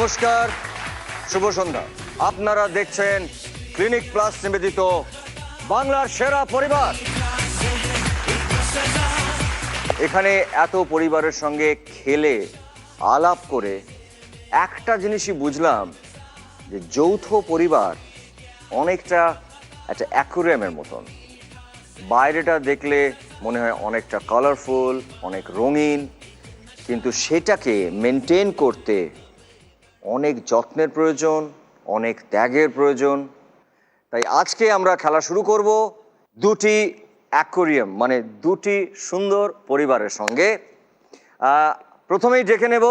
নমস্কার, শুভ সন্ধ্যা। আপনারা দেখছেন ক্লিনিক প্লাস নিবেদিত বাংলার সেরা পরিবার। এখানে এত পরিবারের সঙ্গে খেলে আলাপ করে একটা জিনিসই বুঝলাম যে যৌথ পরিবার অনেকটা একটা অ্যাকুয়ারিয়ামের মতন। বাইরেটা দেখলে মনে হয় অনেকটা কালারফুল, অনেক রঙিন, কিন্তু সেটাকে মেনটেন করতে অনেক যত্নের প্রয়োজন, অনেক ত্যাগের প্রয়োজন। তাই আজকে আমরা খেলা শুরু করব দুটি অ্যাকোয়ারিয়াম মানে দুটি সুন্দর পরিবারের সঙ্গে। প্রথমেই ডেকে নেব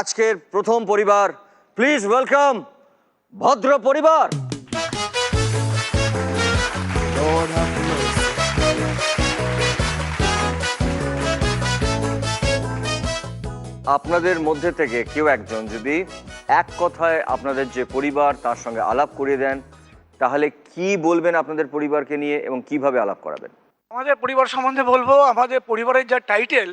আজকের প্রথম পরিবার। প্লিজ ওয়েলকাম ভদ্র পরিবার। আপনাদের মধ্যে থেকে কেউ একজন যদি এক কথায় আপনাদের যে পরিবার তার সঙ্গে আলাপ করিয়ে দেন, তাহলে কি বলবেন আপনাদের পরিবারকে নিয়ে এবং কিভাবে আলাপ করাবেন? আমাদের পরিবার সম্বন্ধে বলবো, আমাদের পরিবারের যা টাইটেল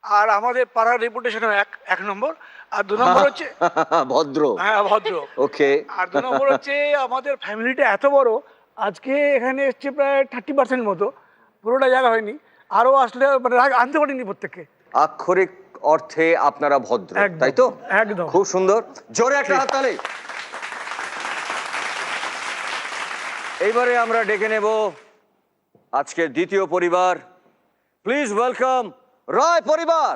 আর আমাদের পাড়ার রেপুটেশনও এক নম্বর, আর 2 নম্বর হচ্ছে ভদ্র। হ্যাঁ, ভদ্র। ওকে। আর 2 নম্বর হচ্ছে আমাদের ফ্যামিলিটা এত বড়, আজকে এখানে এসছে প্রায় 30% মতো, পুরোটা জায়গা হয়নি, আরও আসলে মানে আনতে পারিনি প্রত্যেককে। আক্ষরিক অর্থে আপনারা ভদ্র, একদম, তাই তো? একদম। খুব সুন্দর, জোরে একটা হাততালি। এইবারে আমরা ডেকে নেব আজকের দ্বিতীয় পরিবার। প্লিজ ওয়েলকাম রায় পরিবার।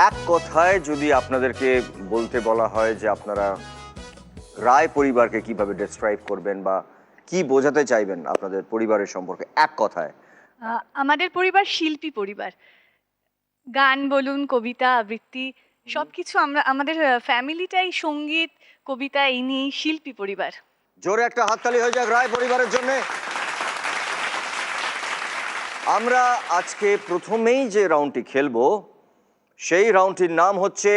এক কথায় যদি আপনাদেরকে বলতে বলা হয় যে আপনারা রায় পরিবারকে কিভাবে ডেসক্রাইব করবেন বা কি বোঝাতে চাইবেন আপনাদের পরিবারের সম্পর্কে এক কথায়? আমাদের পরিবার শিল্পী পরিবার। গান বলুন, কবিতা আবৃত্তি সবকিছু আমাদের ফ্যামিলিটাই সঙ্গীত, কবিতা এই নিয়েই শিল্পী পরিবার। জোরে একটা হাততালি হয়ে যাক রায় পরিবারের জন্য। আমরা আজকে প্রথমেই যে রাউন্ডটি খেলবো সেই রাউন্ডটির নাম হচ্ছে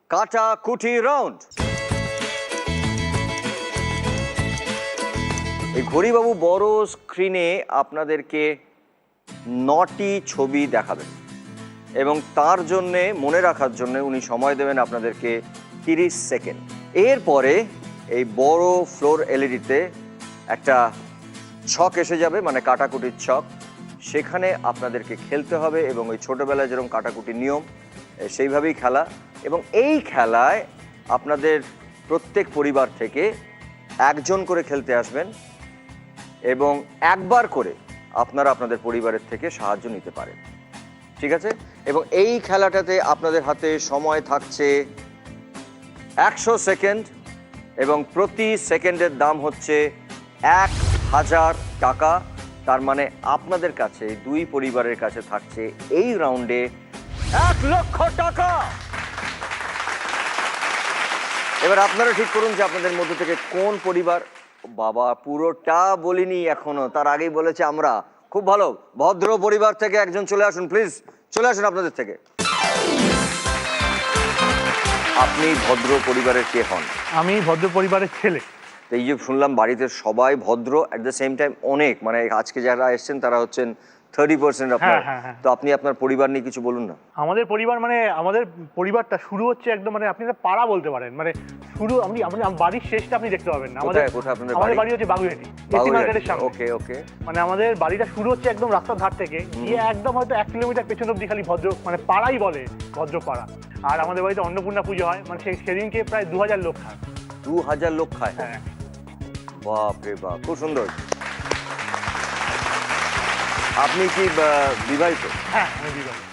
কাটাকুটি রাউন্ড। এই ঘড়িবাবু বড় স্ক্রিনে আপনাদেরকে 9টি ছবি দেখাবেন এবং তার জন্যে মনে রাখার জন্য উনি সময় দেবেন আপনাদেরকে 30 সেকেন্ড। এরপরে এই বড় ফ্লোর এলইডিতে একটা ছক এসে যাবে, মানে কাটাকুটির ছক। সেখানে আপনাদেরকে খেলতে হবে এবং ওই ছোটোবেলায় যেরকম কাটাকুটির নিয়ম সেইভাবেই খেলা। এবং এই খেলায় আপনাদের প্রত্যেক পরিবার থেকে একজন করে খেলতে আসবেন এবং একবার করে আপনারা আপনাদের পরিবারের থেকে সাহায্য নিতে পারেন, ঠিক আছে? এবং এই খেলাটাতে আপনাদের হাতে সময় থাকছে 100 সেকেন্ড এবং প্রতি সেকেন্ডের দাম হচ্ছে 1000 টাকা। তার মানে আপনাদের কাছে দুই পরিবারের কাছে থাকছে এই রাউন্ডে 1 লক্ষ টাকা। এবার আপনারা ঠিক করুন যে আপনাদের মধ্যে থেকে কোন পরিবার। বাবা, পুরোটা বলিনি এখনো, তার আগেই বলেছে আমরা। খুব ভালো, ভদ্র পরিবার থেকে একজন চলে আসুন, প্লিজ চলে আসুন আপনাদের থেকে। আপনি ভদ্র পরিবারের কে হন? আমি ভদ্র পরিবারের ছেলে। এই যে শুনলাম বাড়িতে সবাই ভদ্র, অ্যাট দ্য সেম টাইম অনেক, মানে আজকে যারা এসছেন তারা হচ্ছেন 30% আপনার। তো আপনি আপনার পরিবার নিয়ে কিছু বলুন না। আমাদের পরিবার মানে আমাদের পরিবারটা শুরু হচ্ছে একদম, মানে আপনি একটা পাড়া বলতে পারেন, মানে শুরু আমাদের বাড়ির শেষটা আপনি দেখতে পাবেন না। আমাদের বাড়ি হচ্ছে বাগুইহাটি, এসি মার্কেটের সামনে। ওকে ওকে। মানে আমাদের বাড়িটা শুরু হচ্ছে একদম রাস্তার ধার থেকে, গিয়ে একদম হয়তো 1 কিলোমিটার পেছন অব্দি খালি ভদ্র, মানে পাড়াই বলে ভদ্র পাড়া। আর আমাদের বাড়িতে অন্নপূর্ণা পুজো হয়, মানে সেদিনকে প্রায় 2000 লোক খায়। 2000 লোক খায়? হ্যাঁ। বাপ রে বাপ, খুব সুন্দর। আপনি কি বিবাহিত? হ্যাঁ, আমি বিবাহিত।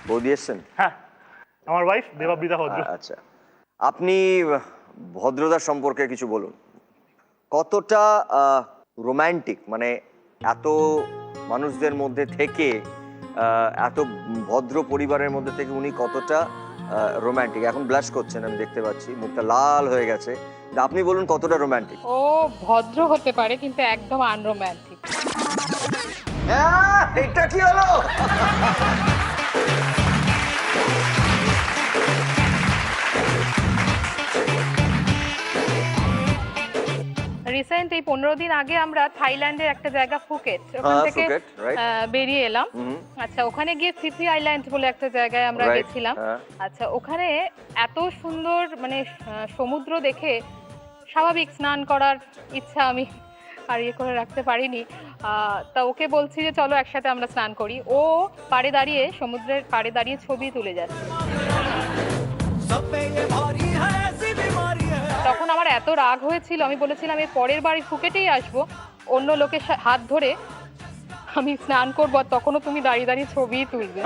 বৌদি এসছেন? হ্যাঁ, আমার ওয়াইফ দেবাবৃতা ভদ্র। আচ্ছা, আপনি ভদ্রতার সম্পর্কে কিছু বলুন। কতটা রোম্যান্টিক, মানে এত মানুষদের মধ্যে থেকে, এত ভদ্র পরিবারের মধ্যে থেকে উনি কতটা রোম্যান্টিক। এখন ব্লাশ করছেন, আমি দেখতে পাচ্ছি, মুখটা লাল হয়ে গেছে। আপনি বলুন কতটা রোম্যান্টিক। ও ভদ্র হতে পারে কিন্তু একদম আনরোম্যান্টিক। এটা কি হলো? রিসেন্ট এই 15 দিন আগে আমরা থাইল্যান্ডের একটা জায়গা ফুকেট, ওখান থেকে ফুকেট, right? বেরিয়ে এলাম। হুম। আচ্ছা, ওখানে গিয়ে সিটি আইল্যান্ড বলে একটা জায়গায় আমরা Right, গেছিলাম। হ্যাঁ। আচ্ছা, ওখানে এত সুন্দর মানে সমুদ্র দেখে স্বাভাবিক স্নান করার ইচ্ছা আমি আর ইয়ে করে রাখতে পারিনি। তা ওকে বলছি যে চলো একসাথে আমরা স্নান করি। ও পাড়ে দাঁড়িয়ে, সমুদ্রের পাড়ে দাঁড়িয়ে ছবি তুলে যাচ্ছে। তখন আমার এত রাগ হয়েছিল, আমি বলেছিলাম এর পরের বাড়ি ফুকেটেই আসবো, অন্য লোকের হাত ধরে আমি স্নান করবো, আর তখনও তুমি দাঁড়িয়ে দাঁড়িয়ে ছবি তুলবে।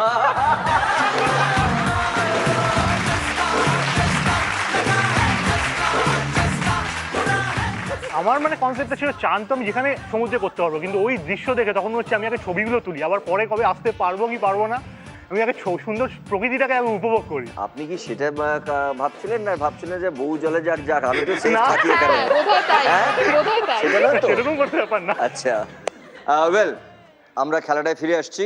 আমার মানে কনসেপ্টটা ছিল চান তো আমি যেখানে সমুদ্রে করতে পারবো, কিন্তু ওই দৃশ্য দেখে তখন হচ্ছে আমি আগে ছবিগুলো তুলি, আবার পরে কবে আসতে পারবো কি পারবো না, আমি আগে সুন্দর প্রকৃতিটাকে আমি উপভোগ করি। আপনি কি সেটা ভাবছিলেন না ভাবছিলেন যে বউ জলে যাক যাক আমি তো সেফ না। থাকি এখানে? হ্যাঁ, বোধহয় তাই, হ্যাঁ? বোধহয় তাই। সেটা না তো? সেরকম করতে ব্যাপার না। আচ্ছা ওয়েল, আমরা খেলাটায় ফিরে আসছি।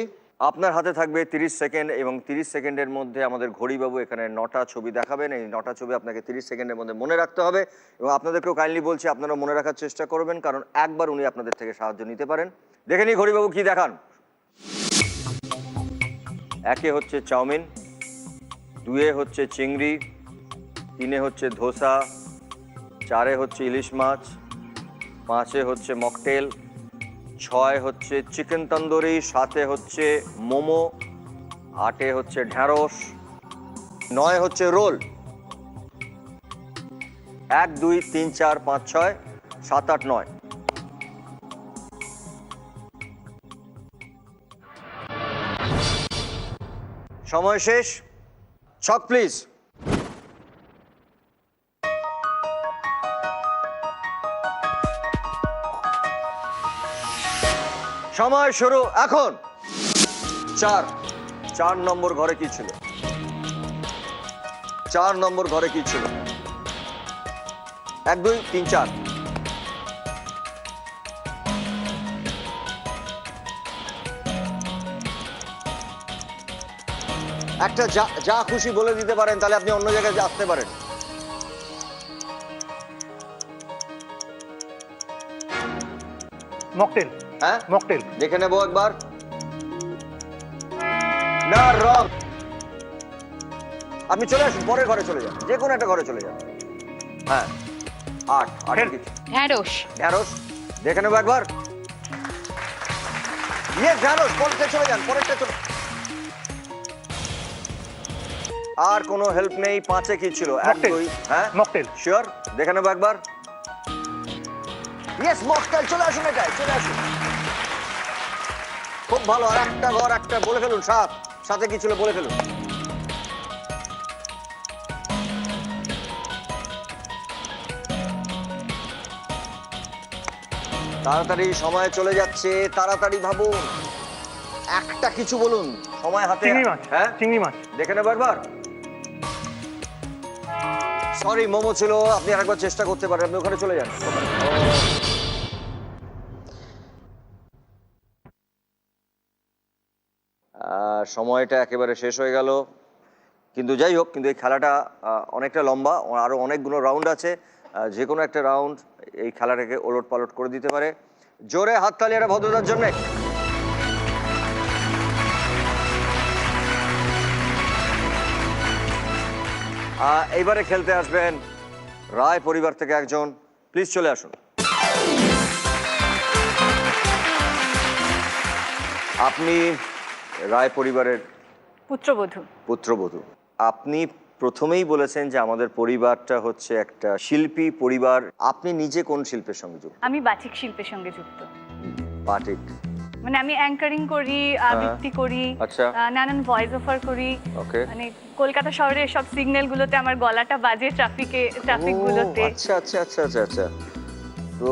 আপনার হাতে থাকবে 30 সেকেন্ড এবং 30 সেকেন্ডের মধ্যে আমাদের ঘড়িবাবু এখানে 9টা ছবি দেখাবেন। এই 9টা ছবি আপনাকে 30 সেকেন্ডের মধ্যে মনে রাখতে হবে এবং আপনাদেরকেও কাইন্ডলি বলছি আপনারা মনে রাখার চেষ্টা করবেন, কারণ একবার উনি আপনাদের থেকে সাহায্য নিতে পারেন। দেখে নিই ঘড়িবাবু কি দেখান। 1 হচ্ছে চাউমিন, 2 হচ্ছে চিংড়ি, 3 হচ্ছে ধোসা, 4 হচ্ছে ইলিশ মাছ, 5 হচ্ছে মকটেল, 6 হচ্ছে চিকেন তন্দুরি, 7 হচ্ছে মোমো, 8 হচ্ছে ঢ্যাঁড়স, 9 হচ্ছে রোল। 1 2 3 4 5 6 7 8 9। সময় শেষ। ছক প্লিজ। সময় শুরু এখন। 4 নম্বর ঘরে কি ছিল? 4 নম্বর ঘরে কি ছিল? 1 2 3 4। একটা যা খুশি বলে দিতে পারেন, তাহলে আপনি অন্য জায়গায় আসতে পারেন। মকটেল। হ্যাঁ, মকটেল। দেখে নেবো একবার। না, রং। আপনি চলে আসুন, পরের ঘরে চলে যান, যে কোনো একটা ঘরে চলে যান। হ্যাঁ, 8 ঢ্যাঁড়স। ঢ্যাঁড়স দেখে নেবো একবার। ঢ্যাঁড়স, পরেরটা চলে যান, পরেরটা চলে। আর কোনো হেল্প নেই। 5 কি ছিল? 1 মকটেল। 2। হ্যাঁ, মকটেল। শিওর, দেখে নেবো একবার। Yes, mocktail. চলে আসুন, এটাই চলে আসুন। খুব ভালো। আর একটা ঘর, একটা বলে ফেলুন। 7 কি ছিল বলে ফেলুন। তাড়াতাড়ি, সময় চলে যাচ্ছে, তাড়াতাড়ি ভাবুন, একটা কিছু বলুন, সময় হাতে। চিংড়ি মাছ। হ্যাঁ, চিংড়ি মাছ। দেখে নেবো একবার। সরি, মোমো ছিল। আপনি আরেকবার চেষ্টা করতে পারেন, আপনি ওখানে চলে যান। সময়টা একেবারে শেষ হয়ে গেল, কিন্তু যাই হোক, কিন্তু এই খেলাটা অনেকটা লম্বা, আরো অনেকগুলো রাউন্ড আছে। যে কোনো একটা রাউন্ড এই খেলাটাকে ওলট পালট করে দিতে পারে। জোরে হাততালি একটা ভদ্রতার জন্য। এইবারে খেলতে আসবেন রায় পরিবার থেকে একজন। প্লিজ চলে আসুন। আপনি রায় পরিবারের পুত্রবধূ। পুত্রবধূ। আপনি প্রথমেই বলেছেন যে আমাদের পরিবারটা হচ্ছে একটা শিল্পী পরিবার। আপনি নিজে কোন শিল্পের সঙ্গে যুক্ত? আমি বাচিক শিল্পের সঙ্গে যুক্ত। বাটিক। মানে আমি অ্যাঙ্কারিং করি, আবৃত্তি করি, আচ্ছা। নানান ভয়েস ওভার করি। ওকে। মানে কলকাতা শহরের সব সিগন্যাল গুলোতে আমার গলাটা বাজে, ট্রাফিক গুলোতে। আচ্ছা আচ্ছা আচ্ছা আচ্ছা আচ্ছা। তো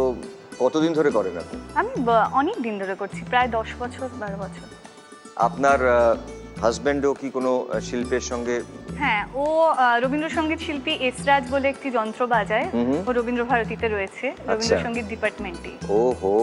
কতদিন ধরে করেন আপনি? আমি অনেক দিন ধরে করছি, প্রায় 10 বছর 12 বছর। আপনার হাজবেন্ডও কি কোনো শিল্পের সঙ্গে? হ্যাঁ, ও রবীন্দ্রসঙ্গীত শিল্পী এসরাজ বলে একটি যন্ত্র বাজায়। ও রবীন্দ্রভারতীতে রয়েছে, রবীন্দ্রসঙ্গীত ডিপার্টমেন্টে। ওহো,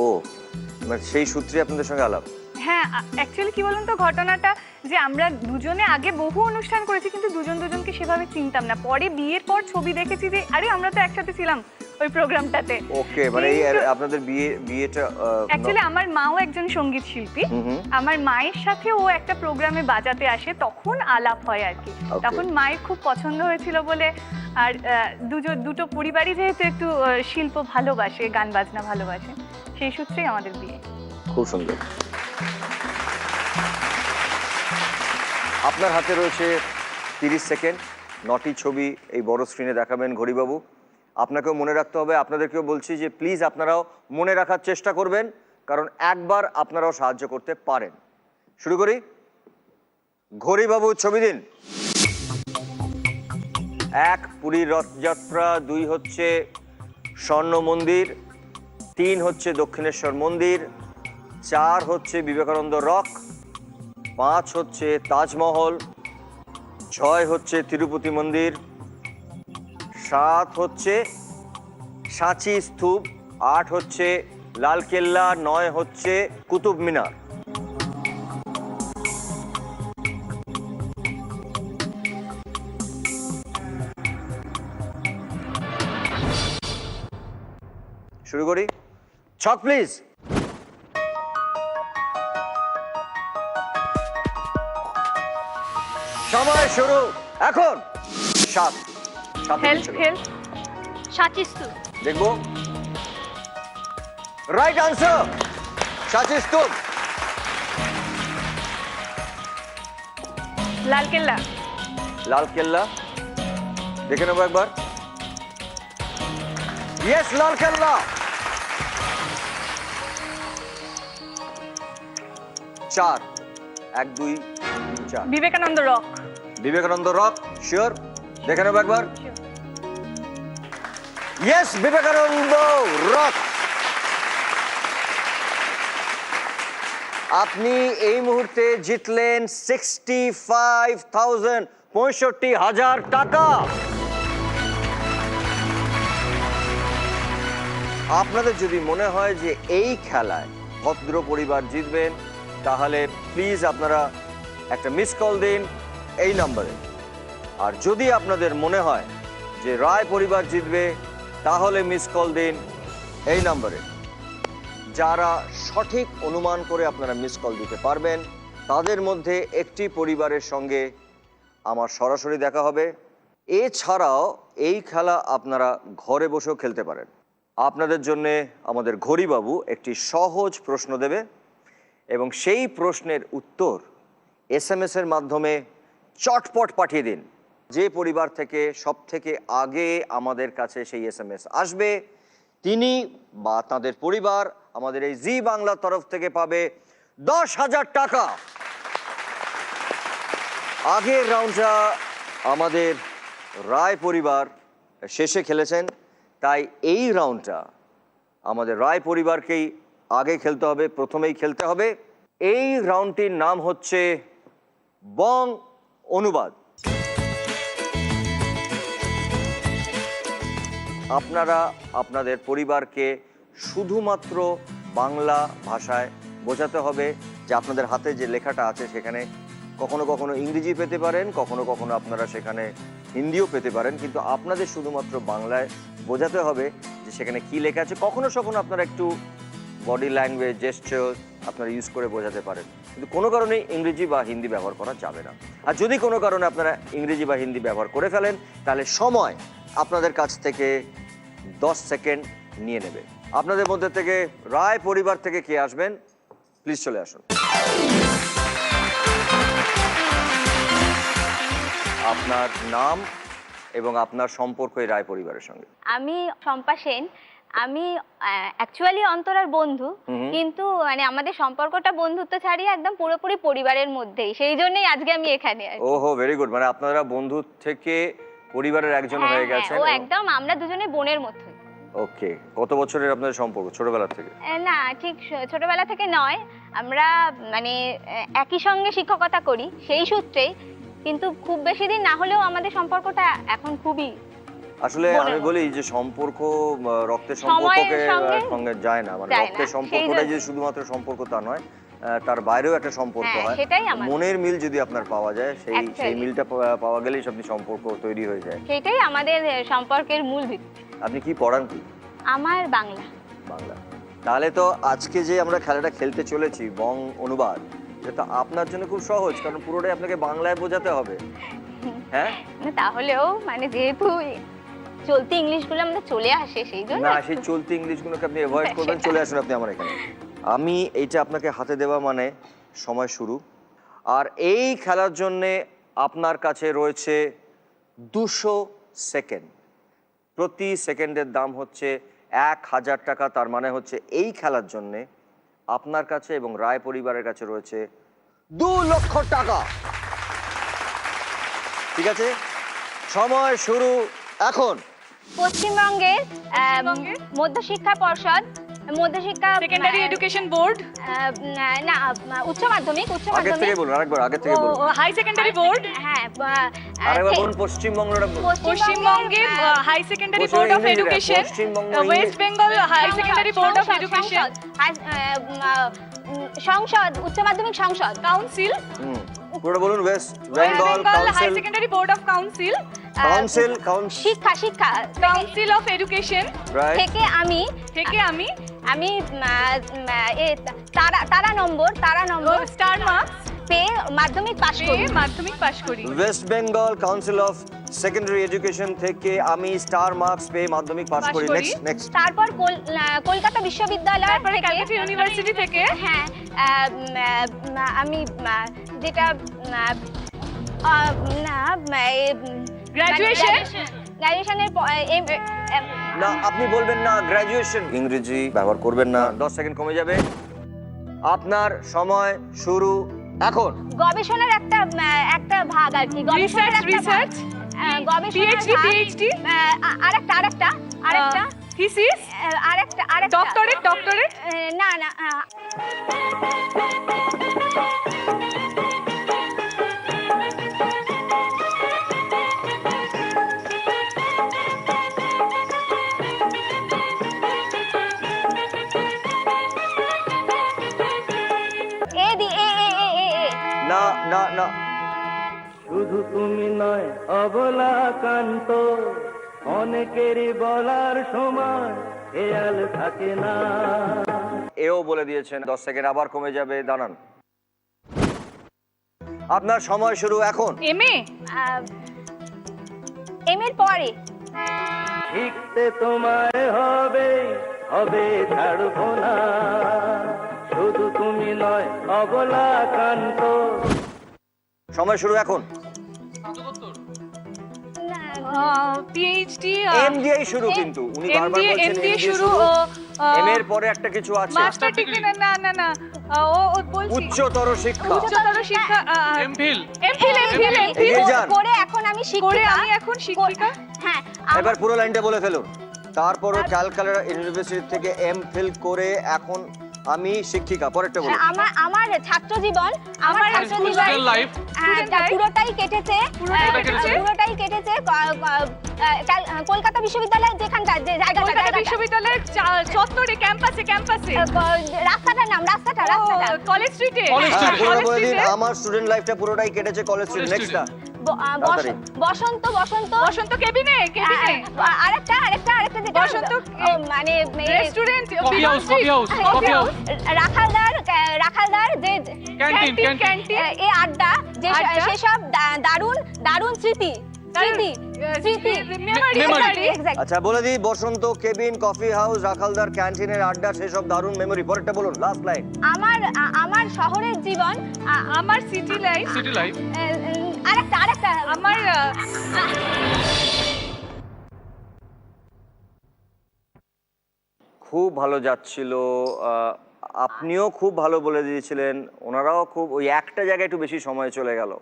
মানে সেই সূত্রে আপনাদের সঙ্গে আলাপ। হ্যাঁ, অ্যাকচুয়ালি কি বলুন তো ঘটনাটা, যে আমরা দুজনে আগে বহু অনুষ্ঠান করেছি, কিন্তু দুজনকে সেভাবে চিনতাম না। পরে বিয়ের পর ছবি দেখেছি যে আরে আমরা তো একসাথে ছিলাম, ওই প্রোগ্রামটাতে। ওকে, মানে এই আপনাদের বিয়েটা অ্যাকচুয়ালি আমার মাও একজন সঙ্গীত শিল্পী। আমার মায়ের সাথে ও একটা প্রোগ্রামে বাজাতে আসে, তখন আলাপ হয় আর কি। Okay. তখন মায়ের খুব পছন্দ হয়েছিল বলে, আর দুটো পরিবারই যেহেতু একটু শিল্প ভালোবাসে, গান বাজনা ভালোবাসে, সেই সূত্রেই আমাদের বিয়ে। খুব সুন্দর। আপনার হাতে রয়েছে 30 সেকেন্ড, 9টি ছবি এই বড় স্ক্রিনে দেখাবেন ঘড়িবাবু। আপনাকেও মনে রাখতে হবে, আপনাদেরকেও বলছি যে প্লিজ আপনারাও মনে রাখার চেষ্টা করবেন, কারণ একবার আপনারাও সাহায্য করতে পারেন। শুরু করি। ঘড়িবাবু ছবি দিন। 1 পুরীর রথযাত্রা, 2 হচ্ছে স্বর্ণ মন্দির, 3 হচ্ছে দক্ষিণেশ্বর মন্দির, 4 হচ্ছে বিবেকানন্দ রক, 5 হচ্ছে তাজমহল, 6 হচ্ছে তিরুপতি মন্দির, 7 হচ্ছে সাঁচি স্তূপ, 8 হচ্ছে লালকেল্লা, 9 হচ্ছে কুতুব মিনার। শুরু করি। ছক প্লিজ। সময় শুরু এখন। 7 হেল্প হেল্প। সাঁচি স্তূপ। দেখবো। রাইট আনসার, সাঁচি স্তূপ। লালকেল্লা। লালকেল্লা, দেখে নেবো একবার। Yes, Lalkella. 4, 1 2 4। Vivekananda rock. Vivekananda rock, sure? দেখে নেবো একবার। Yes, Vivekananda rock. আপনি এই মুহূর্তে জিতলেন 65,000, 65,000 টাকা। আপনাদের যদি মনে হয় যে এই খেলায় ভদ্র পরিবার জিতবেন, তাহলে প্লিজ আপনারা একটা মিস কল দিন এই নম্বরে। আর যদি আপনাদের মনে হয় যে রায় পরিবার জিতবে, তাহলে মিস কল দিন এই নম্বরে। যারা সঠিক অনুমান করে আপনারা মিস কল দিতে পারবেন, তাদের মধ্যে একটি পরিবারের সঙ্গে আমার সরাসরি দেখা হবে। এছাড়াও এই খেলা আপনারা ঘরে বসেও খেলতে পারেন। আপনাদের জন্য আমাদের ঘড়িবাবু একটি সহজ প্রশ্ন দেবে এবং সেই প্রশ্নের উত্তর SMS এর মাধ্যমে চটপট পাঠিয়ে দিন। যে পরিবার থেকে সবথেকে আগে আমাদের কাছে সেই SMS আসবে, তিনি বা তাদের পরিবার আমাদের এই জি বাংলার তরফ থেকে পাবে 10,000 টাকা। আগের রাউন্ডটা আমাদের রায় পরিবার শেষে খেলেছেন, তাই এই রাউন্ডটা আমাদের রায় পরিবারকেই আগে খেলতে হবে, প্রথমেই খেলতে হবে। এই রাউন্ডটির নাম হচ্ছে বং অনুবাদ। আপনারা আপনাদের পরিবারকে শুধুমাত্র বাংলা ভাষায় বোঝাতে হবে যে আপনাদের হাতে যে লেখাটা আছে সেখানে কখনো কখনো ইংরেজি পেতে পারেন, কখনো কখনো আপনারা সেখানে হিন্দিও পেতে পারেন, কিন্তু আপনাদের শুধুমাত্র বাংলায় বোঝাতে হবে যে সেখানে কি লেখা আছে। কখনো কখনো আপনারা একটু বডি ল্যাঙ্গুয়েজ, জেস্চার আপনারা ইউজ করে বোঝাতে পারেন, কিন্তু কোনো কারণে ইংরেজি বা হিন্দি ব্যবহার করা যাবে না। আর যদি কোনো কারণে আপনারা ইংরেজি বা হিন্দি ব্যবহার করে ফেলেন, তাহলে সময় আপনাদের কাছ থেকে 10 সেকেন্ড নিয়ে নেবে। আপনাদের মধ্যে থেকে রায় পরিবার থেকে কে আসবেন, প্লিজ চলে আসুন। আপনার নাম এবং আপনার সম্পর্ক এই রায় পরিবারের সঙ্গে। আমি শম্পা সেন। আমি অ্যাকচুয়ালি অন্তরার বন্ধু, কিন্তু মানে আমাদের সম্পর্কটা বন্ধুত্ব ছাড়িয়ে একদম পুরোপুরি পরিবারের মধ্যেই, সেই জন্যই আজকে আমি এখানে আছি। ওহো, ভেরি গুড। মানে আপনারা বন্ধু থেকে পরিবারের একজন হয়ে গেছেন। ও একদম, আমরা দুজনে বোনের মতোই। ওকে, কত বছরের আপনাদের সম্পর্ক? ছোটবেলা থেকে? না, ঠিক ছোটবেলা থেকে নয়, আমরা মানে একই সঙ্গে শিক্ষকতা করি সেই সূত্রেই, কিন্তু খুব বেশি দিন না হলেও আমাদের সম্পর্কটা এখন খুবই। আসলে আমি বলি যে সম্পর্ক রক্তের সম্পর্ককে সঙ্গে যায় না, মানে রক্তের সম্পর্কটা যে শুধুমাত্র সম্পর্ক তা নয়, তার বাইরেও একটা সম্পর্ক হ্যাঁ, হয়। সেটাই আমার। মনের মিল যদি আপনার পাওয়া যায়, সেই Actually। মিলটা পাওয়া গেলেই সব সম্পর্ক তৈরি হয়ে যায়। সেটাই আমাদের সম্পর্কের মূল ভিত্তি। আপনি কি পড়ান কি? আমার বাংলা। বাংলা। তাহলে তো আজকে যে আমরা খেলাটা খেলতে চলেছি বং অনুবাদ, এটা আপনার জন্য খুব সহজ, কারণ পুরোটাই আপনাকে বাংলায় বোঝাতে হবে। হ্যাঁ, না, তাহলেও মানে যেহেতু চলতি ইংলিশগুলো আমাদের চলে আসে সেই জন্য না সেই চলতি ইংলিশগুলোকে আপনি অ্যাভয়েড করবেন, চলে আসুন আপনি আমার এখানে। আমি এইটা আপনাকে হাতে দেওয়া মানে সময় শুরু। আর এই খেলার জন্যে আপনার কাছে রয়েছে 200 সেকেন্ড। প্রতি সেকেন্ডের দাম হচ্ছে 1000 টাকা। তার মানে হচ্ছে এই খেলার জন্যে আপনার কাছে এবং রায় পরিবারের কাছে রয়েছে 2 লক্ষ টাকা। ঠিক আছে, সময় শুরু এখন। পশ্চিমবঙ্গের পশ্চিমবঙ্গের? মধ্যশিক্ষা পর্ষদ, মধ্যশিক্ষা সেকেন্ডারি এডুকেশন বোর্ড, না উচ্চ মাধ্যমিক আগের থেকে বলুন, আরেকবার আগের থেকে বলুন, হাই সেকেন্ডারি বোর্ড, হ্যাঁ আরেকবার বলুন। পশ্চিমবঙ্গের পশ্চিমবঙ্গের high secondary board of education, west Bengal high secondary board of education, সংসদ, উচ্চ মাধ্যমিক সংসদ, কাউন্সিল, পুরো বলুন। West west Bengal Bengal high council, secondary board of council, council শিক্ষা শিক্ষা কাউন্সিল অফ এডুকেশন রাইট। থেকে আমি আমি তারা নম্বর স্টার মার্কস পেয়ে মাধ্যমিক পাশ করি। মাধ্যমিক পাশ করি। West Bengal council of secondary education থেকে আমি স্টার মার্কস পেয়ে মাধ্যমিক পাস পাশ করি। করি। Next next. তারপর কলকাতা বিশ্ববিদ্যালয় তারপরে থেকে ক্যালকাটা ইউনিভার্সিটি থেকে হ্যাঁ আমি যেটা গ্র্যাজুয়েশনের না আপনি বলবেন না গ্র্যাজুয়েশন, ইংরেজি ব্যবহার করবেন না। 10 সেকেন্ড কমে যাবে। আপনার সময় শুরু এখন। গবেষণার একটা ভাগ আর কি, গবেষণার একটা ভাগ। রিসার্চ, গবেষণার PhD, ভাগ। PhD, আরেকটা থিসিস, আরেকটা ডক্টরেট, না না না না, শুধু তুমি নয় অবলাকান্ত, অনেকেরই বলার সময় খেয়াল থাকে না। এও বলে দিয়েছেন। 10 সেকেন্ড আবার কমে যাবে, দাঁড়ান। আপনার সময় শুরু এখন। এমএ, এর পরে শিখতে তোমায় হবে ছাড়বো না, শুধু তুমি নয় অবলাকান্ত। সময় শুরু এখন। পিএইচডি, এমডিআই শুরু, কিন্তু উনি বারবার বলছেন এমডিএ শুরু, এম এর পরে একটা কিছু আছে, মাস্টার ডিগ্রি, না ও বলছি উচ্চতর শিক্ষা। উচ্চতর শিক্ষা, এমফিল, এগিয়ে যান। করে এখন আমি করে শিক্ষিকা। আমি এখন শিক্ষিকা। হ্যাঁ এবার পুরো লাইনটা বলে ফেলুন। তারপরে ক্যালকাটা ইউনিভার্সিটি থেকে এমফিল করে এখন আমি শিক্ষিকা। পরেরটা বলুন। আমার ছাত্র জীবন, আমার ছাত্র জীবন পুরোটাই কেটেছে কলকাতা বিশ্ববিদ্যালয়, যেখানটা যে কলকাতা বিশ্ববিদ্যালয়ের চত্বরে, ক্যাম্পাসে, রাস্তাটার নাম, রাস্তাটা কলেজ স্ট্রিটে, হ্যাঁ, পুরোটা বলে দিন। আমার স্টুডেন্ট লাইফটা পুরোটাই কেটেছে কলেজ স্ট্রিট। নেক্সটটা তাড়াতাড়ি। বসন্ত কেবিনে, আরেকটা যেটা বসন্ত, মানে রেস্টুরেন্ট, কফি হাউস, রাখালদার যে ক্যান্টিন, এই আড্ডা, যে আড্ডা। সেসব দারুণ স্মৃতি। Memory, Exactly. আচ্ছা বলে দিই, বসন্ত কেবিন, কফি হাউস, রাখালদার ক্যান্টিনের আড্ডা, সেসব দারুণ মেমোরি। পরেরটা বলুন, লাস্ট লাইন। আমার শহরের জীবন, আমার সিটি লাইফ, আরেকটা আমার খুব ভালো যাচ্ছিল। আপনিও খুব ভালো বলে দিয়েছিলেন, ওনারাও খুব, ওই একটা জায়গায় একটু বেশি সময় চলে গেল।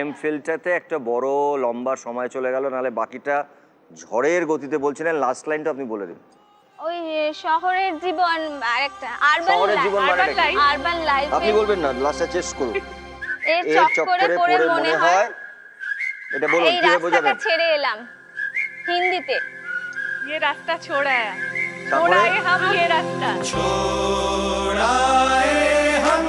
এমফিলটাতে একটা বড় লম্বা সময় চলে গেল, নাহলে বাকিটা ঝড়ের গতিতে বলছিলেন। লাস্ট লাইনটা আপনি বলে দিন। ওই শহরের জীবন, আরেকটা শহরের জীবন মানে নাকি? Urban life. আপনি বলবেন না, লাস্টে চেষ্টা করুন। এর এর চক্করে পড়ে মনে হয়, এটা বলুন, এই কিভাবে রাস্তাটা বোঝাবেন? ছেড়ে এলাম হিন্দিতে। ये रास्ता छोड़ा है, তারপরে? छोड़ा है हम ये रास्ता। छोड़ाए हम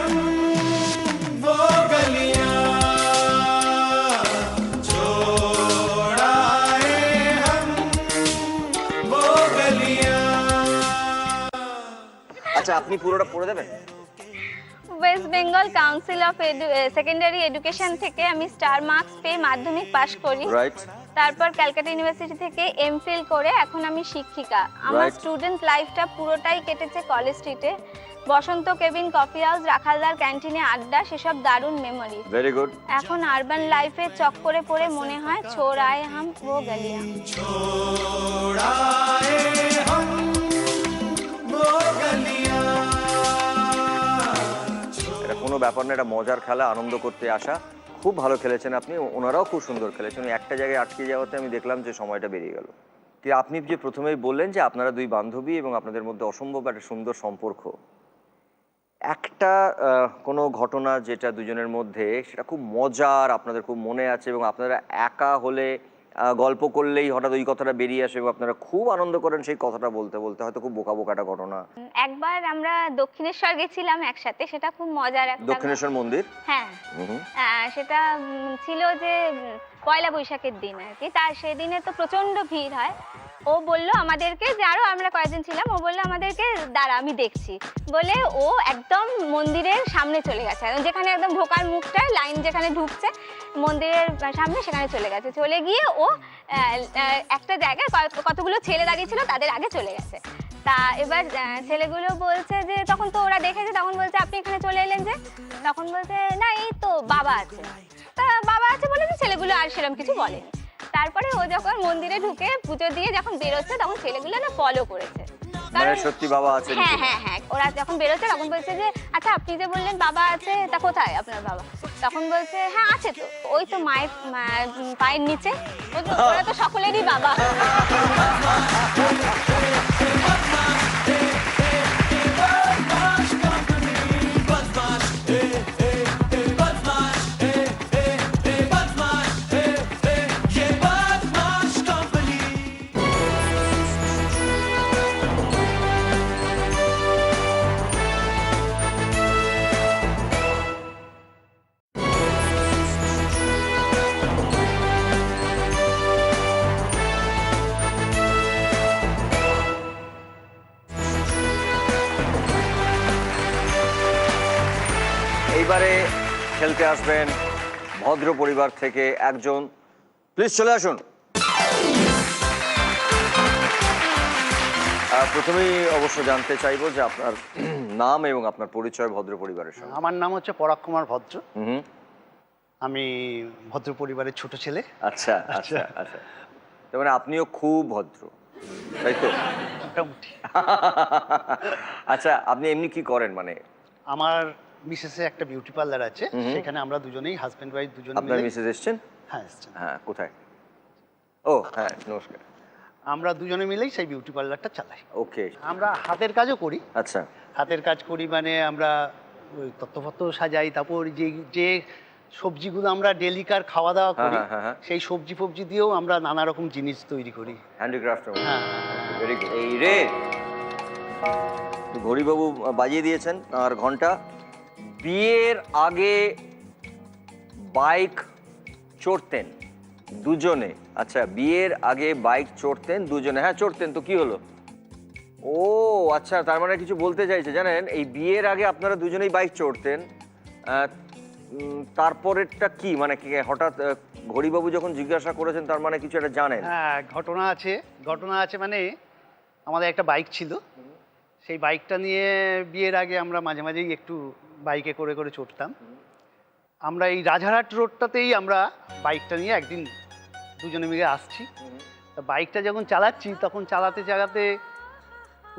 আচ্ছা, আপনি পুরোটা পড়ে দেবেন? West Bengal council of secondary education থেকে আমি স্টার মার্কস পেয়ে মাধ্যমিক পাশ করি। রাইট। তারপর ক্যালকাটা ইউনিভার্সিটি থেকে এমফিল করে এখন আমি শিক্ষিকা। আমার Right. স্টুডেন্ট লাইফটা পুরোটাই কেটেছে কলেজ স্ট্রিটে। বসন্ত কেবিন, কফি হাউস, রাখালদার ক্যান্টিনে আড্ডা, সেসব দারুণ মেমোরি। Very good. এখন আরবান লাইফে চক্করে পড়ে মনে হয় ছোড় আয়ে হাম ও গলিয়া। এটা কোনো ব্যাপার না, এটা মজার খেলা, আনন্দ করতে আসা। খুব ভালো খেলেছেন আপনি, ওনারাও খুব সুন্দর খেলেছেন। ওই একটা জায়গায় আটকে যাওয়াতে আমি দেখলাম যে সময়টা বেরিয়ে গেল। কি আপনি যে প্রথমেই বললেন যে আপনারা দুই বান্ধবী এবং আপনাদের মধ্যে অসম্ভব একটা সুন্দর সম্পর্ক। একটা কোনো ঘটনা যেটা দুজনের মধ্যে সেটা খুব মজার, আপনাদের খুব মনে আছে এবং আপনারা একা হলে গল্প করলেই হঠাৎ ওই কথাটা বেরিয়ে আসে এবং আপনারা খুব আনন্দ করেন সেই কথাটা বলতে বলতে, হয়তো খুব বোকা বোকা একটা ঘটনা। একবার আমরা দক্ষিণেশ্বর গেছিলাম একসাথে, সেটা খুব মজার একটা। দক্ষিণেশ্বর মন্দির? হ্যাঁ। সেটা ছিল যে পয়লা বৈশাখের দিন আর কি। তার সেদিনে তো প্রচন্ড ভিড় হয়। ও বলল আমাদেরকে, যে আরো আমরা কয়েকজন ছিলাম, ও বললো আমাদেরকে দাঁড়া আমি দেখছি বলে ও একদম মন্দিরের সামনে চলে গেছে, যেখানে একদম ঢোকার মুখটা লাইন যেখানে ঢুকছে মন্দিরের সামনে, সেখানে চলে গেছে। চলে গিয়ে ও একটা জায়গায় কতগুলো ছেলে দাঁড়িয়ে ছিল তাদের আগে চলে গেছে। তা এবার ছেলেগুলো বলছে যে, তখন তো ওরা দেখেছে, তখন বলছে আপনি এখানে চলে এলেন যে? তখন বলছে না এই তো বাবা আছে। তা বাবা আছে বলে যে ছেলেগুলো আর সেরকম কিছু বলেনি। তারপরে ও যখন মন্দিরে ঢুকে পুজো দিয়ে যখন বেরোচ্ছে তখন ছেলেগুলো না ফলো করেছে। মানে সত্যি বাবা আছে? হ্যাঁ হ্যাঁ হ্যাঁ। ওরা যখন বেরোচ্ছে তখন বলছে যে আচ্ছা আপনি যে বললেন বাবা আছে, তা কোথায় আপনার বাবা? তখন বলছে হ্যাঁ আছে তো, ওই তো মায়ের পায়ের নিচে। ওরা তো সকলেরই বাবা। এইবারে খেলতে আসবেন ভদ্র পরিবার থেকে একজন। প্লিজ চলে আসুন। প্রথমেই অবশ্য জানতে চাইবো যে আপনার নাম এবং আপনার পরিচয় ভদ্র পরিবারের সঙ্গে। আমার নাম হচ্ছে পরাগ কুমার ভদ্র। হুম। আমি ভদ্র পরিবারের ছোট ছেলে। আচ্ছা আচ্ছা আচ্ছা। তার মানে আপনিও খুব ভদ্র, তাই তো? মোটামুটি। আচ্ছা, আপনি এমনি কি করেন? মানে আমার মিসেসে একটা বিউটি পার্লার আছে, সেখানে আমরা দুজনেই হাজব্যান্ড ওয়াইফ দুজনে আপনার মিলে। মিসেস এসছেন? হ্যাঁ এসছেন। হ্যাঁ, কোথায়? ও হ্যাঁ, নমস্কার। আমরা দুজনে মিলেই সেই বিউটি পার্লারটা চালাই। ওকে। আমরা হাতের কাজও করি। আচ্ছা। হাতের কাজ করি মানে আমরা ওই তত্ত্বপত্র সাজাই, তারপর যে সবজিগুলো আমরা ডেলিকার খাওয়া দাওয়া করি, সেই সবজি ফবজি দিয়েও আমরা নানা রকম জিনিস তৈরি করি। হ্যান্ডিক্রাফট। হ্যাঁ। Very good. এই রে ঘড়িবাবু বাজিয়ে দিয়েছেন আর ঘন্টা। বিয়ের আগে বাইক চড়তেন দুজনে? আচ্ছা, বিয়ের আগে বাইক চড়তেন দুজনে? হ্যাঁ চড়তেন, তো কি হলো? ও আচ্ছা, তার মানে কিছু বলতে চাইছে জানেন, এই বিয়ের আগে আপনারা দুজনেই বাইক চড়তেন, তারপরেরটা কি মানে কি হঠাৎ ঘড়িবাবু যখন জিজ্ঞাসা করেছেন তার মানে কিছু একটা জানেন? হ্যাঁ ঘটনা আছে মানে আমাদের একটা বাইক ছিল, সেই বাইকটা নিয়ে বিয়ের আগে আমরা মাঝে মাঝেই একটু বাইকে করে করে চড়তাম। আমরা এই রাজারহাট রোডটাতেই আমরা বাইকটা নিয়ে একদিন দুজনে মিলে আসছি। তা বাইকটা যখন চালাচ্ছি তখন চালাতে চালাতে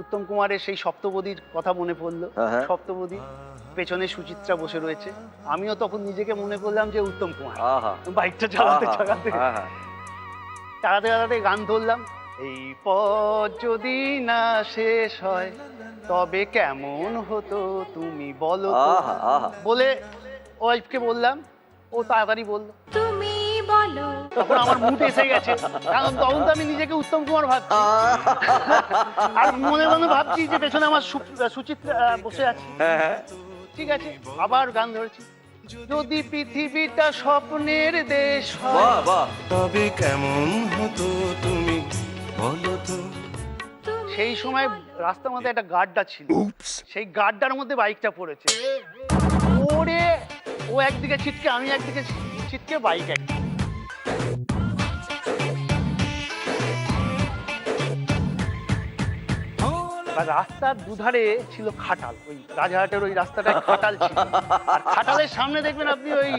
উত্তম কুমারের সেই সপ্তপদীর কথা মনে পড়লো। সপ্তপদী, পেছনে সুচিত্রা বসে রয়েছে, আমিও তখন নিজেকে মনে করলাম যে উত্তম কুমার। বাইকটা চালাতে চালাতে চালাতে চালাতে গান ধরলাম, এই পথ যদি না শেষ হয় তবে কেমন হতো তুমি বলো তো। বলে ওয়াইফকে বললাম, ও তাড়াতাড়ি বললো তুমি বলো। তখন আমার মুড এসে গেছে, কারণ তখন তো আমি নিজেকে উত্তম কুমার ভাবছি আর মনে মনে ভাবছি যে পেছনে আমার সুচিত্রা বসে আছে। ঠিক আছে, আবার গান ধরেছি, যদি পৃথিবীটা স্বপ্নের দেশ হয় তবে কেমন হতো তুমি বলো তো। সেই সময় রাস্তার মধ্যে একটা গাড্ডা ছিল, সেই গাড্ডার মধ্যে বাইকটা পড়েছে। ওরে, ও একদিকে ছিটকে, আমি একদিকে ছিটকে, বাইক এক। আর রাস্তার দুধারে ছিল খাটাল, ওই রাজাহাটের ওই রাস্তাটায় খাটাল ছিল। আর খাটালের সামনে দেখবেন আপনি ওই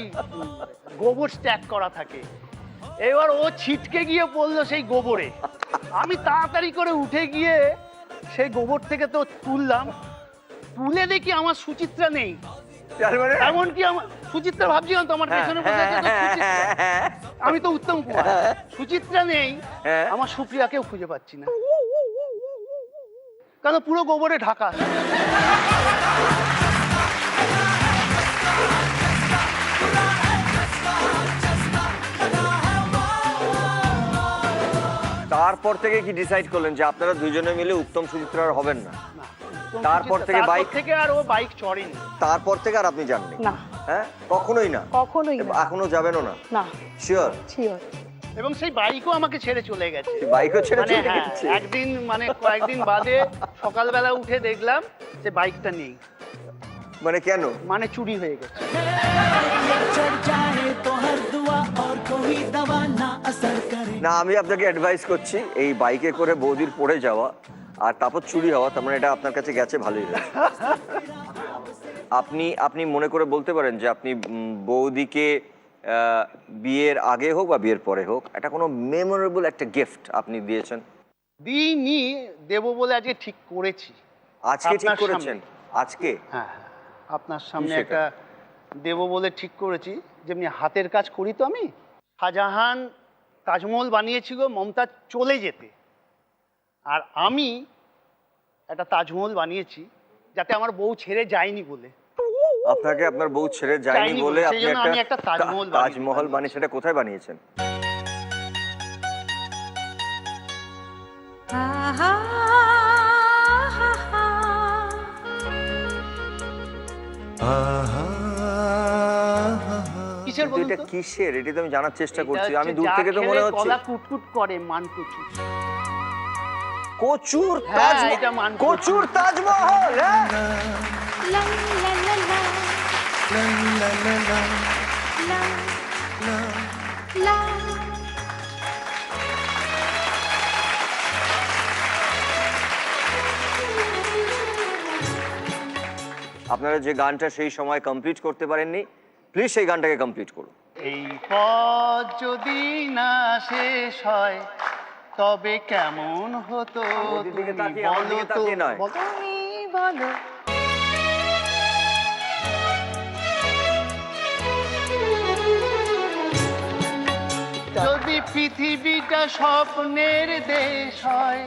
গোবর স্ট্যাক করা থাকে। এবার ও ছিটকে গিয়ে পড়লো সেই গোবরে। আমি তাড়াতাড়ি করে উঠে গিয়ে সেই গোবর থেকে তো তুললাম, তুলে দেখি আমার সুচিত্রা নেই। এমনকি আমার সুচিত্রা ভাবছিলাম তো আমার পেছনে বসে আছে তো সুচিত্রা। আমি তো উত্তম কুমার, সুচিত্রা নেই, আমার সুপ্রিয়াকেও খুঁজে পাচ্ছি না, কারণ পুরো গোবরে ঢাকা। তারপর থেকে কি ডিসাইড করলেন যে আপনারা দুজনে মিলে উত্তম সুচিত্রা আর হবেন না? তারপর থেকে বাইক থেকে আর ও বাইক চড়েনি। তারপর থেকে আর আপনি জাননি? না, হ্যাঁ, কখনোই না? কখনোই না। এখনো যাবেনও না? না, শিওর? শিওর। এবং সেই বাইকও আমাকে ছেড়ে চলে গেছে। বাইকও ছেড়ে মানে চলে হ্যাঁ, গেছে? একদিন মানে কয়েকদিন বাদে সকালবেলা উঠে দেখলাম যে বাইকটা নেই। মানে কেন? মানে চুরি হয়ে গেছে। না, আমি আপনাকে অ্যাডভাইস করছি, এই বাইকে করে বৌদির পড়ে যাওয়া আর তারপর চুরি হওয়া, তার মানে এটা আপনার কাছে গেছে ভালোই হয়েছে। আপনি মনে করে বলতে পারেন যে আপনি বৌদিকে বিয়ের আগে হোক বা বিয়ের পরে হোক একটা কোনো মেমোরেবল একটা গিফট আপনি দিয়েছেন? দিইনি, দেবো বলে আজকে ঠিক করেছি। আজকে ঠিক আপনার করেছেন? সামনে। আজকে? হ্যাঁ, আপনার সামনে সেটা? একটা দেবো বলে ঠিক করেছি। যেমনি হাতের কাজ করি তো আমি, শাহজাহান তাজমহল বানিয়েছিল মমতাজ চলে যেতে, আর আমি একটা তাজমহল বানিয়েছি যাতে আমার বউ ছেড়ে যায়নি বলে। আপনাকে আপনার বউ ছেড়ে যায়নি যায়নি বলে বলে, আপনি সেই জন্য আমি একটা তাজমহল তাজমহল বানিয়ে, সেটা কোথায় বানিয়েছেন? কিসের কিন্তু বলুন এটা তো? কিসের? এটা তো আমি জানার চেষ্টা এটা করছি, আমি হচ্ছে দূর যা থেকে তো খেলে মনে হচ্ছে গলা কুটকুট করে, মানকুচু। কচুর হ্যাঁ, তাজমহল। এটা মানকুচু। কচুর তাজমহল, হ্যাঁ? লা লা লা লা লা। আপনারা যে গানটা সেই সময় কমপ্লিট করতে পারেননি, প্লিজ সেই গানটাকে কমপ্লিট করুন। এই পথ যদি না শেষ হয় তবে কেমন হতো আমাদের দিকে তুমি তাকিয়ে, আমার বলো দিকে তো, তাকিয়ে নয়। বলো। তুমি বলো। যদি পৃথিবীটা স্বপ্নের দেশ হয়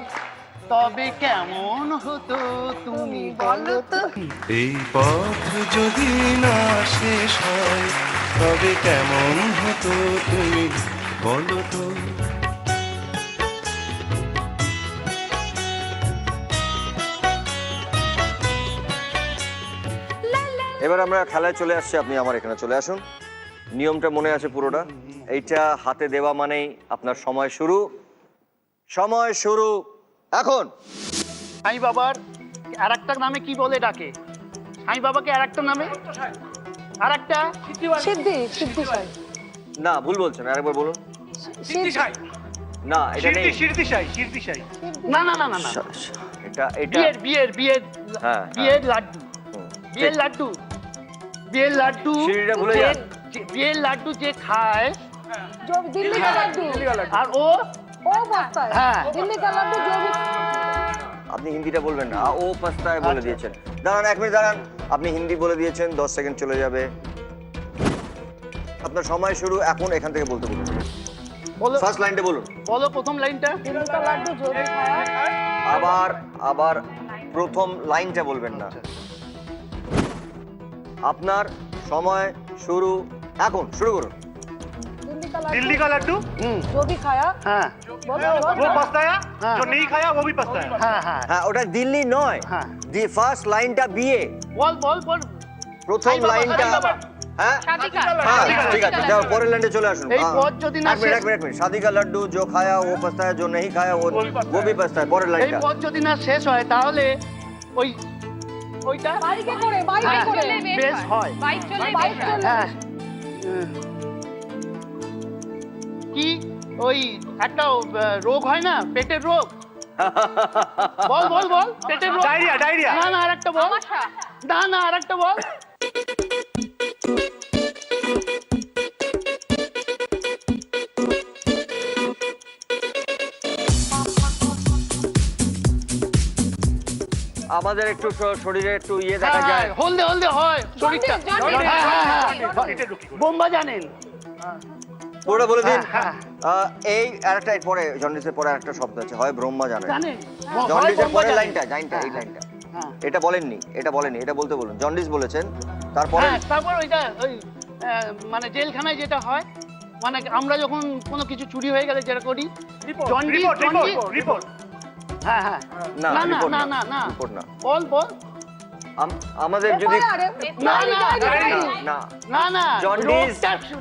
তবে কেমন হতো তুমি বলো তো। এই পথ যদি না শেষ হয় তবে কেমন হতো তুমি বলো তো। এবার আমরা খেলায় চলে আসছি, আপনি আমার এখানে চলে আসুন। নিয়মটা মনে আছে পুরোটা? এইটা হাতে দেওয়া মানেই আপনার সময় শুরু। সময় শুরু এখন। সাই বাবার আর একটা নামে কি বলে ডাকে? সাই বাবাকে আর একটা নামে, আর একটা সিদ্ধি, সিদ্ধি সাই। না, ভুল বলছেন, আরেকবার বলুন। সিদ্ধি সাই। না, এটা নেই। শিরদিশাই। না না না না না, এটা বিয়ের বিয়ের বিয়ের হ্যাঁ, বিয়ের লাড্ডু, বিয়ের লাড্ডু, বিয়ের লাড্ডু। সিঁড়িটা ভুলে যান। বিয়ের লাড্ডু যে খায় जो दिल्ली का लड्डू, আর ও ओ बसता है। हाँ। दिल्ली का लड्डू जो भी আপনি হিন্দিটা বলবেন না, ও পাস্তায় বলে দিয়েছেন। দাঁড়ান, 1 মিনিট দাঁড়ান। আপনি হিন্দি বলে দিয়েছেন, 10 সেকেন্ড চলে যাবে। আপনার সময় শুরু এখন, এখান থেকে বলতে বলুন। বলো, ফার্স্ট লাইনটা বলুন। বলো প্রথম লাইনটা। दिल्ली का लड्डू जो भी खाया। আবার প্রথম লাইনটা বলবেন না। আপনার সময় শুরু এখন, শুরু করুন। दिल्ली का लड्डू जो भी खाया। হ্যাঁ बोलो वो पछताया, हाँ। जो नहीं खाया वो भी पछताया। হ্যাঁ হ্যাঁ, হ্যাঁ, ওটা দিল্লি নয়। হ্যাঁ। দি ফার্স্ট লাইনটা বিয়ে, বল বল বল। প্রথম সাই বাবা, লাইনটা। সাই বাবা। হ্যাঁ शादी का হ্যাঁ ঠিক আছে যাও পরের লাইনে চলে আসুন এই পথ যদি না এক মিনিট शादी का लड्डू जो खाया वो पछता है जो नहीं खाया वो भी पछता है পরের এই লাইনটা পথ যদি না শেষ হয় তাহলে ওই ওইটা বাইকে করে বাইকে হ্যাঁ, করে বেশ হয় बाइक चले বাইক চলে হ্যাঁ কি ওই একটা রোগ হয় না পেটের রোগ বল বল বল পেটের রোগ ডায়রিয়া ডায়রিয়া না না আরেকটা বল না না আরেকটা বল আমাদের একটু শরীরে একটু ইয়ে দেখা যায় হলদে হলদে হয় শরীরটা জন্ডিস, হ্যাঁ, হ্যাঁ, হ্যাঁ। এটা ঢুকি বোম্বা জানেন পুরোটা বলে দিন হ্যাঁ, এই আরেকটা এর পরে জন্ডিসের পরে আরেকটা শব্দ আছে হয় ব্রহ্মা জানে জানেন জন্ডিসের বোম্বা পরে জানেন। লাইনটা এই লাইনটা হ্যাঁ এটা বলেননি এটা বলতে বলুন জন্ডিস বলেছেন তারপরে হ্যাঁ তারপর ওইটা ওই মানে জেলখানায় যেটা হয় মানে আমরা যখন কোনো কিছু চুরি হয়ে গেলে যেটা করি জন্ডিস জন্ডিস রিপোর্ট হ্যাঁ হ্যাঁ না না না রিপোর্ট না না না রিপোর্ট না বল বল আমাদের যদি না না না না না জন্ডিস।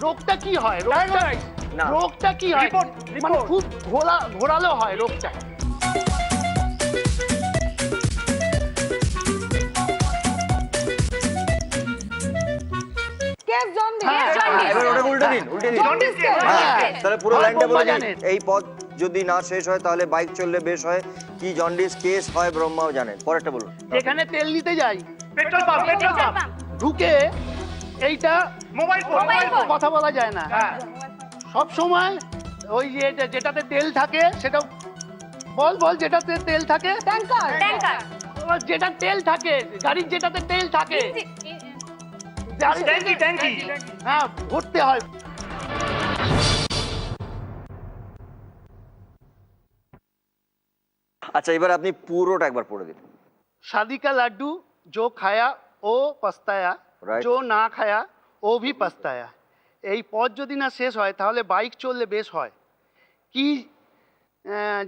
রোগটা কি হয় রোগটা না রোগটা কি হয় রিপোর্ট, মানে রিপোর্ট। খুব ঘোরালো হয় রোগটা কেস জন্ডিস হ্যাঁ, এবার ওটা উল্টে দিন জন্ডিস কেস হ্যাঁ তাহলে পুরো হয় লাইনটা ব্রহ্মা বলে দিন জানেন। এই পথ যদি না শেষ হয় তাহলে বাইক চললে বেশ হয় কি জন্ডিস কেস হয় ব্রহ্মাও জানেন পরেরটা বলুন যেখানে তেল নিতে যাই পেট্রোল পাম্প ঢুকে এইটা মোবাইল ফোন কথা বলা যায় না হ্যাঁ সব সময় ওই যে যেটাতে তেল থাকে সেটা বল বল যেটাতে তেল থাকে ট্যাঙ্কার যেটা তেল থাকে গাড়ির যেটাতে তেল থাকে ট্যাঙ্কি ট্যাঙ্কি হ্যাঁ ভরতে হয় আচ্ছা এবার আপনি পুরোটা একবার পড়ে দিন शादी का लड्डू जो खाया ও পস্তায়া Right. जो না খায়া ও ভি পস্তায়া এই পথ যদি না শেষ হয় তাহলে বাইক চললে বেশ হয় কি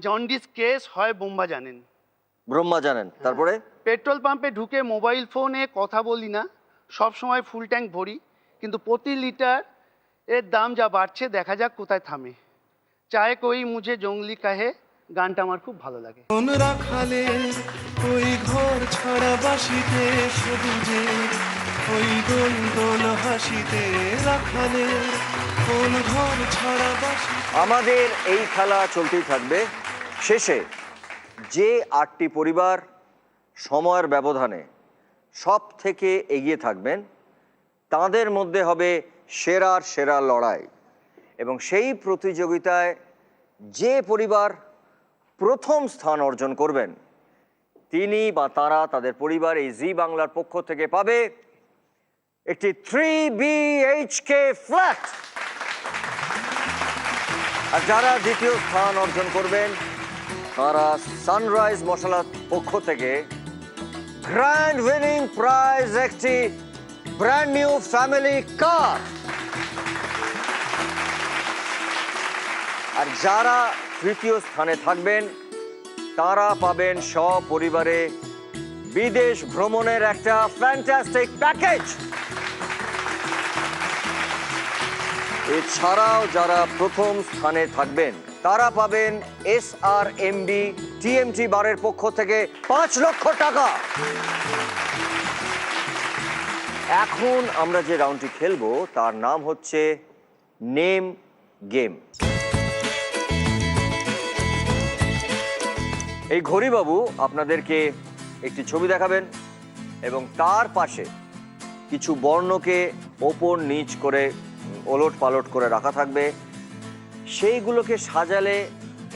জন্ডিস কেস হয় বোম্বা জানেন ব্রহ্মা জানেন তারপরে পেট্রোল পাম্পে ঢুকে মোবাইল ফোনে কথা বলি না সব সময় ফুল ট্যাঙ্ক ভরি কিন্তু প্রতি লিটার এর দাম যা বাড়ছে দেখা যাক কোথায় থামে চায় কই মুঝে জঙ্গলি কাহে গানটা আমার খুব ভালো লাগে কোন রাখালে ওই ঘর ছাড়া বাসিতে সবুজে ওই দোল দোল হাসিতে রাখালে কোন ঘর ছাড়া বাসি আমাদের এই খেলা চলতেই থাকবে শেষে যে 8টি পরিবার সময়ের ব্যবধানে সব থেকে এগিয়ে থাকবেন তাদের মধ্যে হবে সেরার সেরা লড়াই এবং সেই প্রতিযোগিতায় যে পরিবার প্রথম স্থান অর্জন করবেন তিনি বা তারা তাদের পরিবার এই জি বাংলার পক্ষ থেকে পাবে একটি 3 BHK ফ্ল্যাট আর যারা দ্বিতীয় স্থান অর্জন করবেন তারা সানরাইজ মশলার পক্ষ থেকে গ্র্যান্ড উইনিং প্রাইজ একটি ব্র্যান্ড নিউ ফ্যামিলি কার আর যারা তৃতীয় স্থানে থাকবেন তারা পাবেন সপরিবারে বিদেশ ভ্রমণের একটা ফ্যান্টাস্টিক প্যাকেজ এছাড়াও যারা প্রথম স্থানে থাকবেন তারা পাবেন SRMB TMT বারের পক্ষ থেকে 5 লক্ষ টাকা এখন আমরা যে রাউন্ডটি খেলবো তার নাম হচ্ছে নেম গেম এই ঘড়িবাবু আপনাদেরকে একটি ছবি দেখাবেন এবং তার পাশে কিছু বর্ণকে ওপর নিচ করে ওলট পালট করে রাখা থাকবে সেইগুলোকে সাজালে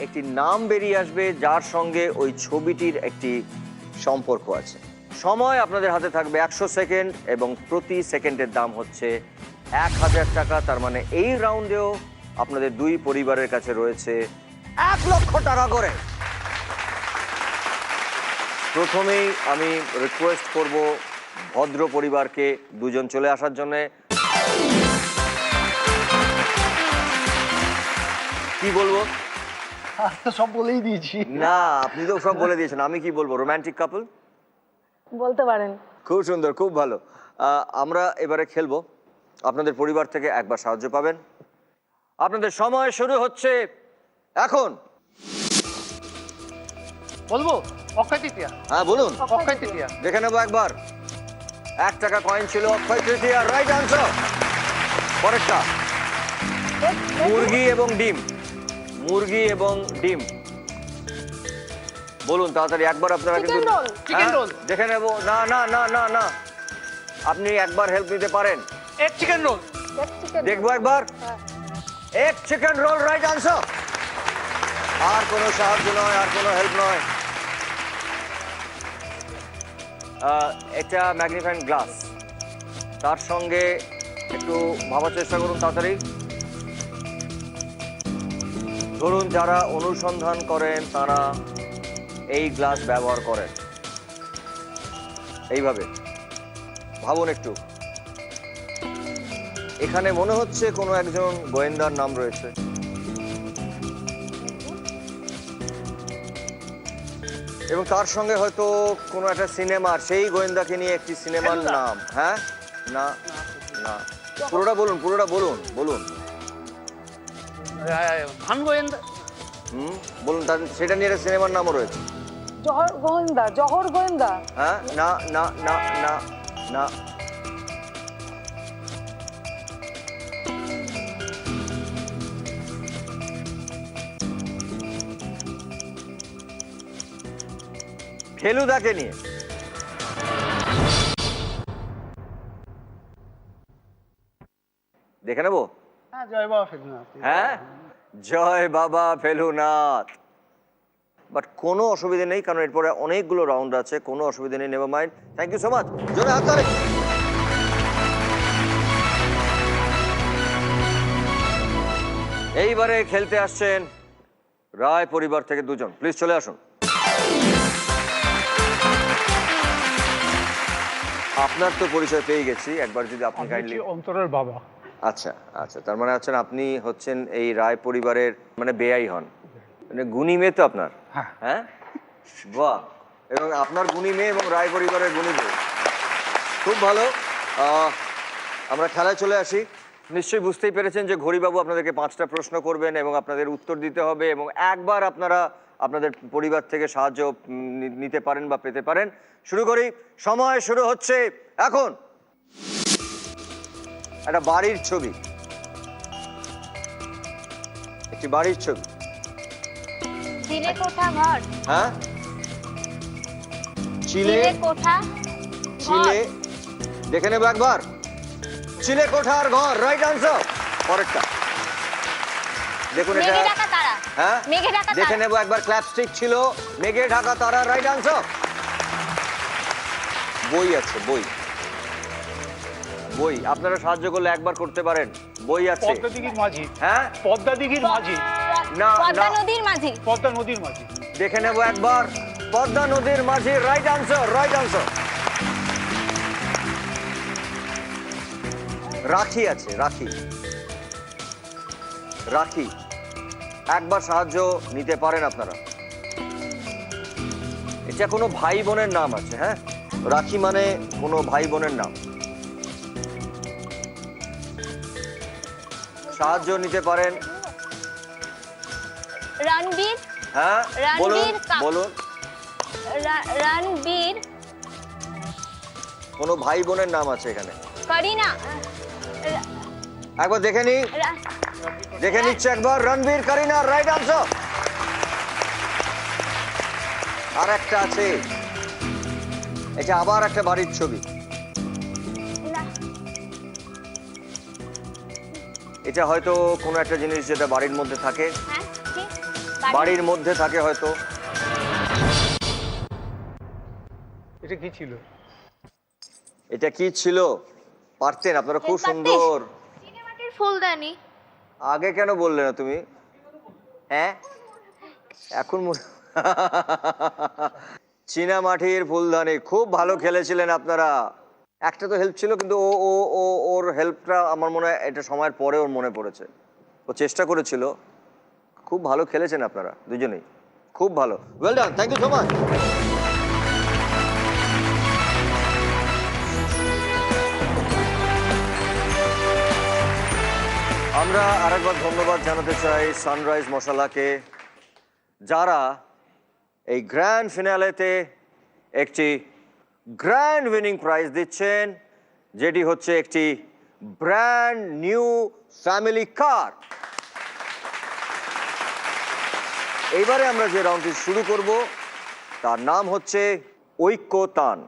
একটি নাম বেরিয়ে আসবে যার সঙ্গে ওই ছবিটির একটি সম্পর্ক আছে সময় আপনাদের হাতে থাকবে 100 সেকেন্ড এবং প্রতি সেকেন্ডের দাম হচ্ছে 1000 টাকা তার মানে এই রাউন্ডেও আপনাদের দুই পরিবারের কাছে রয়েছে 1 লক্ষ টাকা করে প্রথমেই আমি রিকোয়েস্ট করব ভদ্র পরিবারকে দুজন চলে আসার জন্যে কি বলবো তো সব বলেই দিয়েছি না আপনি তো সব বলে দিয়েছেন আমি কি বলবো রোমান্টিক কাপল বলতে পারেন খুব সুন্দর খুব ভালো আমরা এবারে খেলবো আপনাদের পরিবার থেকে একবার সাহায্য পাবেন। আপনাদের সময় শুরু হচ্ছে এখন। বলবো অক্ষয় তৃতীয়া। হ্যাঁ বলুন। অক্ষয় তৃতীয়া। দেখে নেবো একবার। 1 টাকা কয়েন ছিল অক্ষয় তৃতীয়া, রাইট আনসার। পরেরটা মুরগি এবং ডিম। মুরগি এবং ডিম বলুন তাড়াতাড়ি একবার আপনারা কিন্তু চিকেন রোল। Chicken roll. দেখে নেব। না না না না না, আপনি একবার হেল্প নিতে পারেন। Egg chicken roll. দেখবো একবার। Egg chicken roll, right answer. আর কোনো সাহায্য নয়, আর কোনো হেল্প নয়। এটা ম্যাগনিফাইং গ্লাস। তার সঙ্গে একটু ভাবার চেষ্টা করুন তাড়াতাড়ি। ধরুন যারা অনুসন্ধান করেন তারা এই গ্লাস ব্যবহার করেন। এইভাবে ভাবুন একটু। এখানে মনে হচ্ছে কোনো একজন গোয়েন্দার নাম রয়েছে। এবং তার সঙ্গে হয়তো কোনো একটা সিনেমার, সেই গোয়েন্দাকে নিয়ে একটি সিনেমার নাম। হ্যাঁ না না, পুরোটা বলুন, পুরোটা বলুন বলুন। ভান গোয়েন্দা। বলুন, সেটা নিয়ে একটা সিনেমার নামও রয়েছে। জহর গোয়েন্দা। জহর গোয়েন্দা। হ্যাঁ না না না না না। ফেলুদাকে নিয়ে। দেখে নেবো। হ্যাঁ জয় বাবা ফেলুনাথ। হ্যাঁ জয় বাবা ফেলুনাথ। বাট কোনো অসুবিধা নেই, কারণ এরপরে অনেকগুলো রাউন্ড আছে, কোনো অসুবিধা নেই। Never mind. Thank you so much. জোরে হাত তালি। এইবারে খেলতে আসছেন রায় পরিবার থেকে দুজন। প্লিজ চলে আসুন। আপনার তো পরিচয় পেয়ে গেছি, একবার যদি আপনি কাইন্ডলি। অন্তরের বাবা। আচ্ছা আচ্ছা, তার মানে হচ্ছেন আপনি হচ্ছেন এই রায় পরিবারের মানে বেয়াই হন, মানে গুণী মেয়ে তো আপনার। হ্যাঁ বাহ, এবং আপনার গুণী মেয়ে এবং রায় পরিবারের গুণী মেয়ে, খুব ভালো। আমরা খেলায় চলে আসি। নিশ্চয়ই বুঝতেই পেরেছেন যে ঘড়িবাবু আপনাদেরকে 5টা প্রশ্ন করবেন এবং আপনাদের উত্তর দিতে হবে, এবং একবার আপনারা আপনাদের পরিবার থেকে সাহায্য নিতে পারেন বা পেতে পারেন। শুরু করি, সময় শুরু হচ্ছে এখন। একটা বাড়ির ছবি, একটি বাড়ির ছবি। চিলে কোঠা ঘর। হ্যাঁ চিলে চিলে কোঠা চিলে, দেখে নেবো একবার। চিলে কোঠার ঘর, রাইট আনসার। পরেরটা দেখুন, এটা মেঘে ঢাকা তারা। হ্যাঁ মেঘে ঢাকা তারা। দেখে নেবো একবার। ক্ল্যাপস্টিক ছিল, মেঘে ঢাকা তারা, রাইট আনসার। বই আছে, বই। বই আপনারা সাহায্য করলে একবার করতে পারেন। বই আছে। পদ্মা দিঘির মাঝি। হ্যাঁ পদ্মা দিঘির মাঝি। না পদ্মা না, নদীর মাঝি। পদ্মা নদীর মাঝি। দেখে নেবো একবার। পদ্মা নদীর মাঝি, রাইট আনসার, রাইট আনসার। রাখি আছে, রাখি। রাখি একবার সাহায্য নিতে পারেন আপনারা। এটা কোনো ভাই বোনের নাম আছে। হ্যাঁ রাখি মানে কোনো ভাই বোনের নাম। সাহায্য নিতে পারেন। রণবীর। হ্যাঁ বলুন রণবীর বলুন। রণবীর। কোনো ভাই বোনের নাম আছে এখানে। করিনা। একবার দেখে নি, দেখে নিচ্ছে একবার। রণবীর, করিনা, রাইট আনসার। আর একটা আছে, এটা আবার একটা বাড়ির ছবি। এটা হয়তো কোনো একটা জিনিস যেটা বাড়ির মধ্যে থাকে। বাড়ির মধ্যে থাকে হয়তো। এটা কি ছিল? এটা কি ছিল পারতেন আপনারা? খুব সুন্দর। চিনেমাটির ফুলদানি। আগে কেন বললে না তুমি? হ্যাঁ এখন চীনা মাটির ফুলদানি। খুব ভালো খেলেছিলেন আপনারা। একটা তো হেল্প ছিল, কিন্তু ও ও ও ওর হেল্পটা আমার মনে হয় এটা সময়ের পরে ওর মনে পড়েছে। ও চেষ্টা করেছিল। খুব ভালো খেলেছেন আপনারা দুজনেই, খুব ভালো। Well done, thank you so much. আমরা আরেকবার ধন্যবাদ জানাতে চাই সানরাইজ মশালাকে, যারা এই গ্র্যান্ড ফিনালেতে একটি গ্র্যান্ড উইনিং প্রাইজ দিচ্ছেন, যেটি হচ্ছে একটি ব্র্যান্ড নিউ ফ্যামিলি কার। এইবারে আমরা যে রাউন্ডটি শুরু করব তার নাম হচ্ছে ঐক্যতান।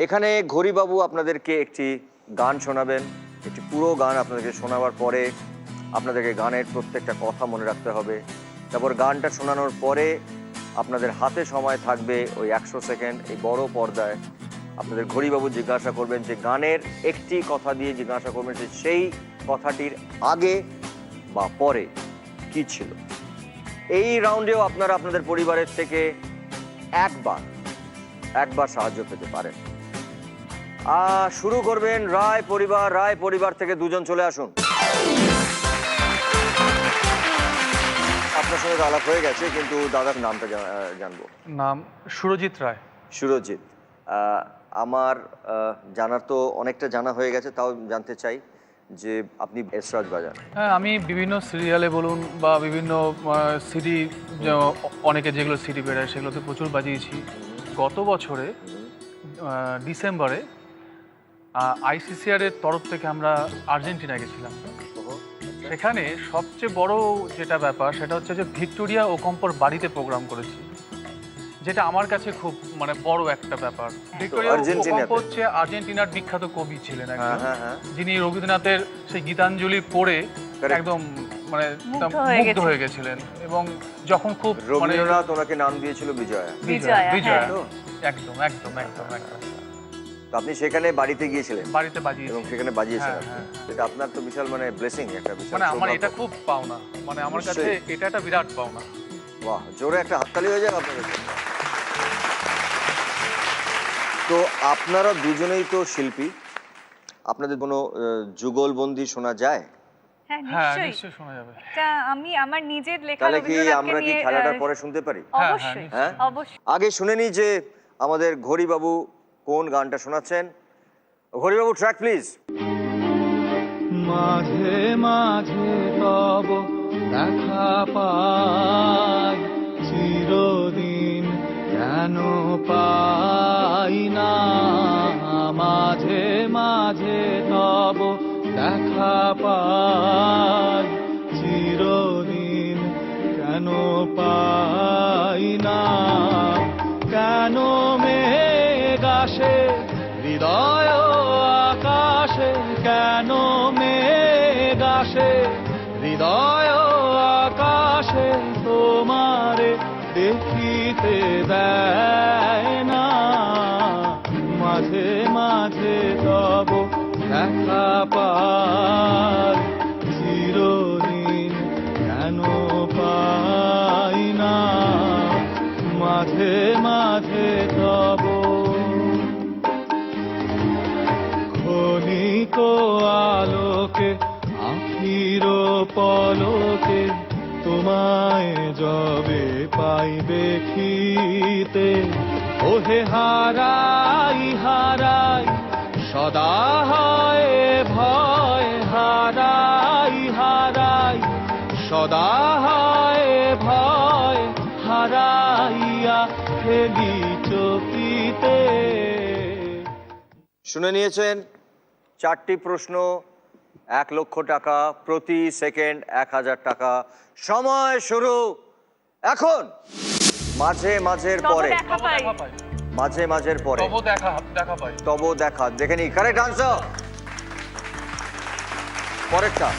এখানে ঘড়িবাবু আপনাদেরকে একটি গান শোনাবেন। একটি পুরো গান আপনাদেরকে শোনাবার পরে আপনাদেরকে গানের প্রত্যেকটা কথা মনে রাখতে হবে। তারপর গানটা শোনানোর পরে আপনাদের হাতে সময় থাকবে ওই 100 সেকেন্ড। এই বড় পর্দায় আপনাদের ঘড়িবাবু জিজ্ঞাসা করবেন যে গানের একটি কথা দিয়ে জিজ্ঞাসা করবেন যে সেই কথাটির আগে বা পরে কি ছিল। এই রাউন্ডেও আপনারা আপনাদের পরিবারের থেকে একবার সাহায্য পেতে পারেন। শুরু করবেন রায় পরিবার। রায় পরিবার থেকে দুজন চলে আসুন। আপনার সঙ্গে তো আলাপ হয়ে গেছে, কিন্তু দাদার নামটা জানবো। নাম সুরজিৎ রায়। সুরজিৎ, আমার জানার তো অনেকটা জানা হয়ে গেছে, তাও জানতে চাই যে আপনি এসরাজ বাজান। হ্যাঁ, আমি বিভিন্ন সিরিয়ালে বলুন বা বিভিন্ন সিডি, অনেকে যেগুলো সিডি বেরোয় সেগুলোতে প্রচুর বাজিয়েছি। গত বছরে ডিসেম্বরে আইসিসিআর এর তরফ থেকে আমরা আর্জেন্টিনা গেছিলাম। সেখানে সবচেয়ে বড় যেটা ব্যাপার সেটা হচ্ছে যে ভিক্টোরিয়া ওকম্পোর বাড়িতে প্রোগ্রাম করেছি, যেটা আমার কাছে খুব মানে বড় একটা ব্যাপার। ভিক্টোরিয়া ওকম্পো হচ্ছে আর্জেন্টিনার বিখ্যাত কবি ছিলেন একজন, যিনি রবীন্দ্রনাথের সেই গীতাঞ্জলি পড়ে একদম মানে মুগ্ধ হয়ে গেছিলেন। এবং যখন খুব রবীন্দ্রনাথ ওনাকে নাম দিয়েছিল বিজয়া। বিজয়া, একদম একদম একদম একদম। আপনি সেখানে বাড়িতে গিয়েছিলেন? বাড়িতে বাজিয়েছি এবং সেখানে বাজিয়েছিলেন। এটা আপনার তো বিশাল মানে ব্লেসিং, একটা বিশাল মানে আমার এটা খুব পাওনা, মানে আমার কাছে এটা একটা বিরাট পাওনা। বাহ, জোরে একটা হাততালি হয়ে যাক আপনাদের জন্য। তো আপনারা দুজনেই তো শিল্পী, আপনাদের কোনো যুগলবন্দি শোনা যায়? হ্যাঁ, নিশ্চয়ই শোনা যাবে। আমি আমার নিজের লেখা তাহলে কি আমরা কি খেলাটার পরে শুনতে পারি? অবশ্যই, অবশ্যই। আগে শুনে নিই যে আমাদের ঘড়িবাবু কোন গানটা শোনাচ্ছেন। ঘড়িবাবু, ট্র্যাক প্লিজ। মাঝে মাঝে তব দেখা পাই, চিরদিন কেন পাই না। মাঝে মাঝে তব দেখা পাই, চিরদিন কেন পাই না। কেন মেঘ আসে হৃদয় আকাশে, কেন মেঘ আসে হৃদয় আকাশে, তোমারে দেখিতে দেয় না। মাঝে মাঝে তব দেখা পাই, চিরদিন কেন পাই না। মাঝে মাঝে তব ক্ষণিক আলোকে আখির পলকে, তোমায় যবে পাই দেখিতে। ওহে হারাই হারাই সদা হয় ভয়, হারাই হারাই সদা হয় ভয়, হারাইয়া ফেলি চকিতে। শুনে নিয়েছেন 4টি প্রশ্ন, 1 লক্ষ টাকা, প্রতি সেকেন্ড 1000 টাকা। সময় শুরু এখন। মাঝে মাঝের পরে, মাঝে মাঝের পরে তব দেখা। দেখে নি, কারেক্ট আনসার। পরেরটা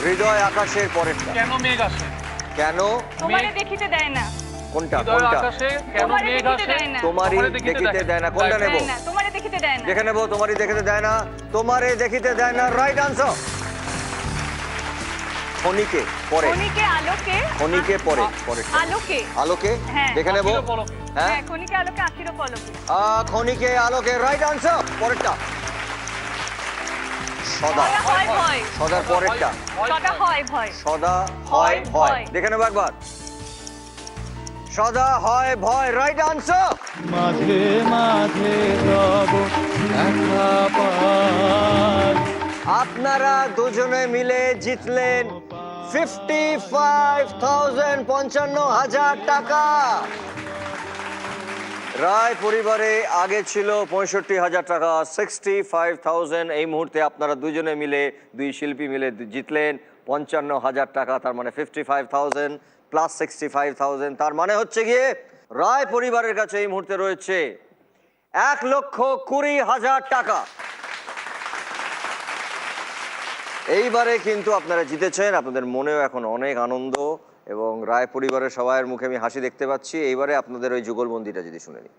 হৃদয় আকাশের পরেরটা। কেন মেঘ আসে? কেন তোমারে দেখিতে দেয় না। কোনটা? হৃদয় আকাশে কেন মেঘ আসে? তোমারই দেখিতে দেয় না। কোনটা নেব? তোমারে দেখিতে দেয় না। দেখে নেব। তোমারই দেখিতে দেয় না, তোমারে দেখিতে দেয় না, রাইট আনসার। ক্ষণিকে পরে, ক্ষণিকে আলোকে, ক্ষণিকে পরে, পরে আলোকে, আলোকে হ্যাঁ দেখে নেব। হ্যাঁ, হ্যাঁ, ক্ষণিকে আলোকে আখির পলকে। ক্ষণিকে আলোকে, রাইট আনসার। পরেরটা সদা হয় ভয়, সদার পরেরটা সদা হয় ভয়, সদা হয় ভয়। দেখে নেব একবার। সদা হয় ভয়, রাইট আনসার। মাঝে মাঝে তব দেখা পাই। আপনারা দুজনে মিলে জিতলেন 55,000 টাকা। রায় পরিবারে আগে ছিল 65,000 টাকা, 65,000। এই মুহূর্তে আপনারা দুজনে মিলে, দুই শিল্পী মিলে জিতলেন 55,000 টাকা। তার মানে 55,000 প্লাস 65,000, তার মানে হচ্ছে গিয়ে রায় পরিবারের কাছে এই মুহূর্তে রয়েছে 1,20,000 টাকা। এইবারে কিন্তু আপনারা জিতেছেন, আপনাদের মনেও এখন অনেক আনন্দ এবং রায় পরিবারের সবার মুখে আমি হাসি দেখতে পাচ্ছি। এইবারে আপনাদের ওই যুগলবন্দিটা যদি শুনে নিই।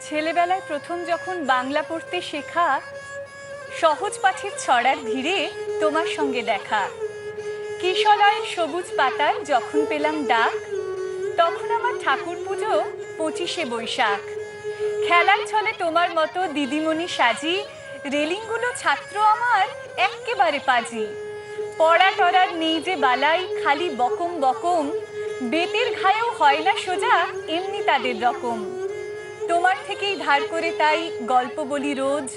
ছেলেবেলায় প্রথম যখন বাংলা পড়তে শেখা, সহজ পাঠের ছড়ার ভিড়ে তোমার সঙ্গে দেখা, কিশলয়ের সবুজ পাতায় যখন পেলাম ডাক, তখন আমার ঠাকুর পুজো 25শে বৈশাখ। খেলার ছলে তোমার মতো দিদিমণি সাজি, রেলিংগুলো ছাত্র আমার এক্কেবারে পাজি। পড়া টরার নেই যে বালাই, খালি বকম বকম, বেতের ঘায়েও হয় না সোজা এমনি তাদের রকম। তোমার থেকেই ধার করে তাই গল্প বলি রোজ,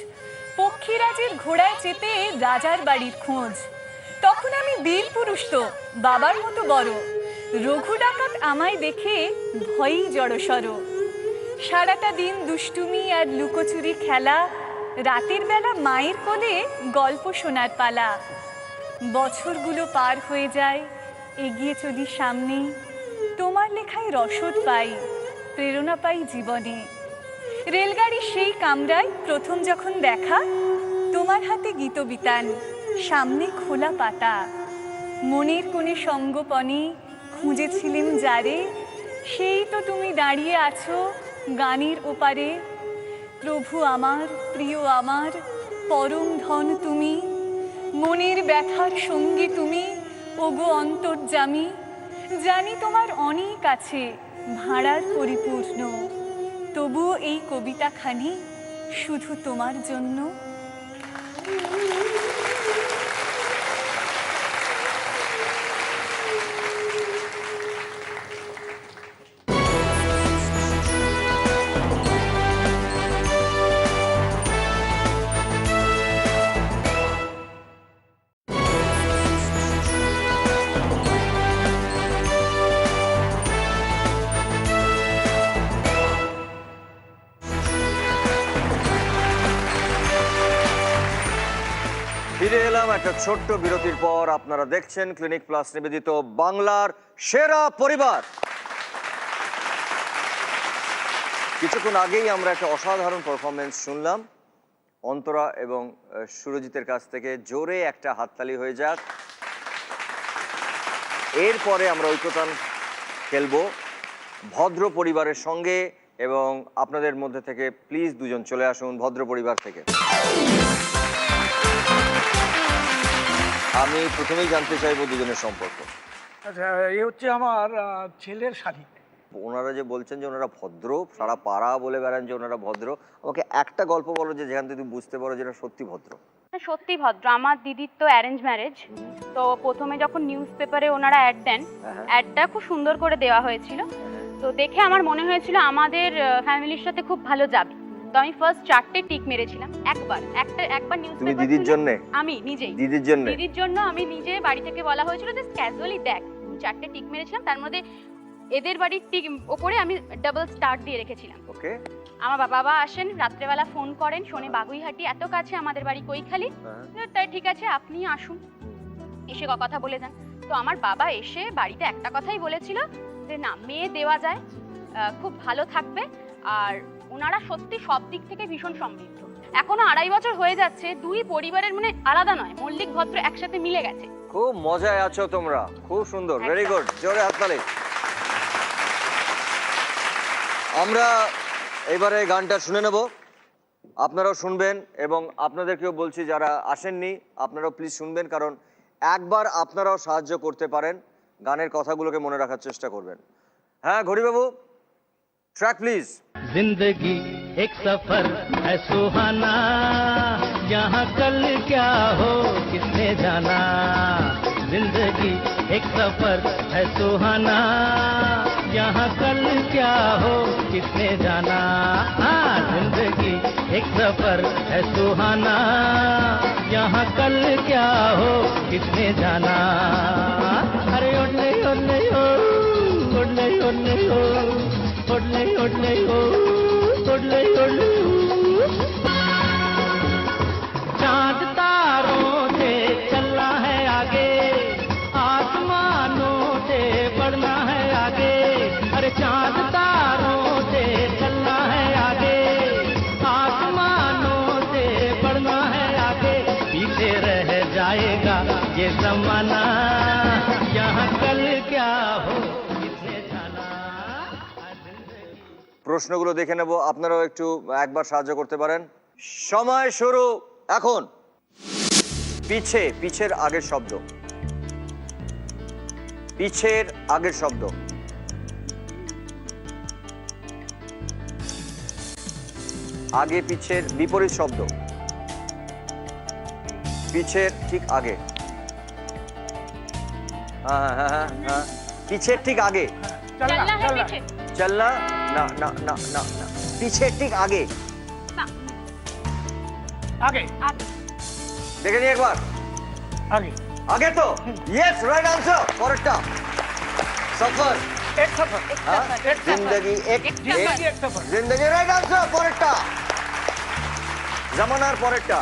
পক্ষীরাজের ঘোড়ায় চেপে রাজার বাড়ির খোঁজ। তখন আমি বীর পুরুষ তো বাবার মতো বড়, রঘু ডাকাত আমায় দেখে ভয়ই জড়সড়। সারাটা দিন দুষ্টুমি আর লুকোচুরি খেলা, রাতের বেলা মায়ের কোলে গল্প শোনার পালা। বছরগুলো পার হয়ে যায়, এগিয়ে চলি সামনে, তোমার লেখায় রসদ পাই, প্রেরণা পাই জীবনে। রেলগাড়ির সেই কামরায় প্রথম যখন দেখা, তোমার হাতে গীতবিতান, সামনে খোলা পাতা। মনের কোণে সঙ্গোপনে খুঁজেছিলেম যারে, সেই তো তুমি দাঁড়িয়ে আছো গানের ওপারে। প্রভু আমার, প্রিয় আমার, পরম ধন তুমি, মনের ব্যথার সঙ্গী তুমি, ওগো অন্তর্যামী। জানি তোমার অনেক আছে ভাড়ার পরিপূর্ণ, তবুও এই কবিতাখানি শুধু তোমার জন্য। ফিরে এলাম একটা ছোট্ট বিরতির পর। আপনারা দেখছেন ক্লিনিক প্লাস নিবেদিত বাংলার সেরা পরিবার। কিছুক্ষণ আগেই আমরা একটা অসাধারণ পারফরমেন্স শুনলাম অন্তরা এবং সুরজিতের কাছ থেকে। জোরে একটা হাততালি হয়ে যাক। এরপরে আমরা ঐকতান খেলবো ভদ্র পরিবারের সঙ্গে, এবং আপনাদের মধ্যে থেকে প্লিজ দুজন চলে আসুন ভদ্র পরিবার থেকে। আমি প্রথমেই জানতে চাইবো দুজনের সম্পর্ক। আচ্ছা, এ হচ্ছে আমার ছেলের শাড়ি। ওনারা যে বলছেন যে ওনারা ভদ্র, সারা পাড়া বলে বেড়ান যে ওনারা ভদ্র, আমাকে একটা গল্প বলো যে যেখান থেকে তুমি বুঝতে পারো যে এটা সত্যি ভদ্র। সত্যি ভদ্র। আমার দিদির তো অ্যারেঞ্জ ম্যারেজ, তো প্রথমে যখন নিউজ পেপারে ওনারা অ্যাড দেন, অ্যাডটা খুব সুন্দর করে দেওয়া হয়েছিল, তো দেখে আমার মনে হয়েছিল আমাদের ফ্যামিলির সাথে খুব ভালো যাবে। তো আমি ফার্স্ট 4টে টিক মেরেছিলাম একবার নিউজ তুমি পেপার। দিদির জন্য? আমি নিজেই দিদির জন্য আমি নিজে বাড়ি থেকে বলা হয়েছিল যে ক্যাজুয়ালি দেখ, 4টে টিক মেরেছিলাম, তার মধ্যে এদের বাড়ির টিক ওপরে আমি ডাবল স্টার দিয়ে রেখেছিলাম। ওকে। আমার বাবা আসেন রাত্রেবেলা, ফোন করেন, শোনে বাগুইহাটি এত কাছে আমাদের বাড়ি কৈখালি, তাই ঠিক আছে আপনি আসুন, এসে কথা বলে যান। তো আমার বাবা এসে বাড়িতে একটা কথাই বলেছিল যে না, মেয়ে দেওয়া যায়, খুব ভালো থাকবে, আর ওনারা সত্যি সব দিক থেকে ভীষণ সমৃদ্ধ। এখনো 2.5 বছর হয়ে যাচ্ছে, দুই পরিবারের মানে আলাদা নয়, মল্লিক ভদ্র একসাথে মিলে গেছে। খুব মজায় আছো তোমরা, খুব সুন্দর, ভেরি গুড, জোরে হাততালি। আমরা এবারে গানটা শুনে নেব, আপনারাও শুনবেন, এবং আপনাদেরকেও বলছি যারা আসেননি আপনারাও প্লিজ শুনবেন, কারণ একবার আপনারাও সাহায্য করতে পারেন, গানের কথাগুলোকে মনে রাখার চেষ্টা করবেন। হ্যাঁ ঘড়িবাবু, ট্র্যাক প্লিজ। जिंदगी एक सफर है सुहाना, यहाँ कल क्या हो किसने जाना। जिंदगी एक सफर है सुहाना, यहाँ कल क्या हो किसने जाना। हाँ, जिंदगी एक सफर है सुहाना, यहाँ कल क्या हो किसने जाना। अरे ओले ओले ओ, ओले ओले ओ, ओले ओले ओ, ओले ओले ओ। चांद तारों से चलना है आगे, आसमानों से बढ़ना है आगे। अरे चांद तारों से चलना है आगे, आसमानों से बढ़ना है आगे। पीछे रह जाएगा ये जमाना, यहाँ कल क्या हो किसने जाना। প্রশ্নগুলো দেখে নেব, আপনারাও একটু একবার সাহায্য করতে পারেন। সময় শুরু এখন। পিছে, পিছের আগের শব্দ, পিছের আগের শব্দ। আগে পিছের বিপরীত শব্দ, পিছের ঠিক আগে। হ্যাঁ হ্যাঁ হ্যাঁ হ্যাঁ, পিছের ঠিক আগে। चलना चलना है पीछे। चलना, ना ना ना ना ना, पीछे ठीक आगे। आगे देखे नहीं एक बार, आगे आगे तो यस, राइट आंसर। परेटा सफर, एक सफर, हाँ? एक सफर। जिंदगी एक जिंदगी एक सफर। जिंदगी राइट आंसर। परेटा जमानार परेटा,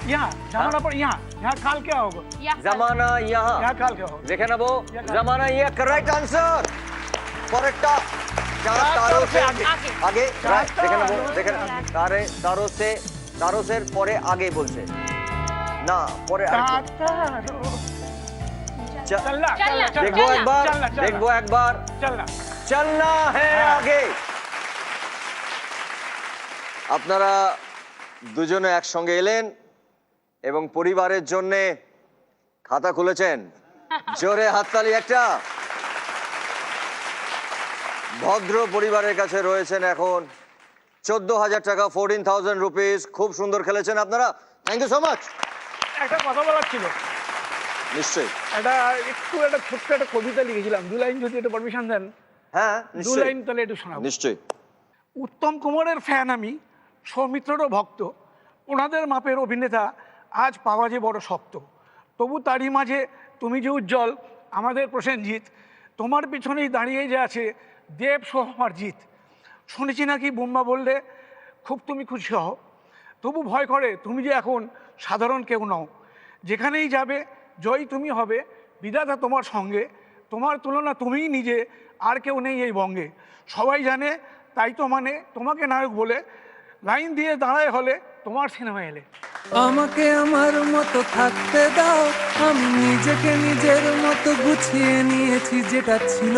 यहाँ जमाना पर यहाँ काल क्या होगा। जमाना यहाँ यहाँ काल क्या होगा। देखे ना वो, जमाना ये करेक्ट आंसर। परेटा चार तारों से आगे। आगे, राइट। देखे ना वो, देखे ना, तारे तारों से परे आगे बोलते ना, परे चलना देखो एक बार, चलना देखो एक बार, चलना चलना है आगे। আপনারা দুজনে একসঙ্গে এলেন এবং পরিবারের জন্য খাতা খুলেছেন। জোরে হাততালি একটা। ভদ্র পরিবারের কাছে রয়েছেন এখন 14,000 টাকা, 14,000 রুপিস। খুব সুন্দর খেলেছেন আপনারা, থ্যাংক ইউ সো মাচ। একটা কথা বলার ছিল, নিশ্চয়ই। একটা ছোট্ট একটা কবিতা লিখেছিলাম, 2 লাইন যদি একটু পারমিশন দেন। হ্যাঁ 2 নিশ্চয়ই লাইন তাহলে একটু শোনাবো। নিশ্চয়ই। উত্তম কুমারের ফ্যান আমি, সৌমিত্ররও ভক্ত। ওনাদের মাপের অভিনেতা আজ পাওয়া যে বড় শক্ত। তবু তারই মাঝে তুমি যে উজ্জ্বল, আমাদের প্রসেনজিৎ। তোমার পিছনেই দাঁড়িয়ে যে আছে দেব সহ আমার জিত। শুনেছি নাকি বুম্বা বললে খুব তুমি খুশি হও। তবু ভয় করে তুমি যে এখন সাধারণ কেউ নও। যেখানেই যাবে জয় তুমি হবে, বিধাতা তোমার সঙ্গে। তোমার তুলনা তুমিই নিজে, আর কেউ নেই এই বঙ্গে। সবাই জানে তাই তো মানে তোমাকে নায়ক বলে, লাইন দিয়ে দাঁড়ায় হলে তোমার সিনেমা এলে। আমাকে আমার মতো থাকতে দাও, আমি নিজেকে নিজের মতো গুছিয়ে নিয়েছি। যেটা ছিল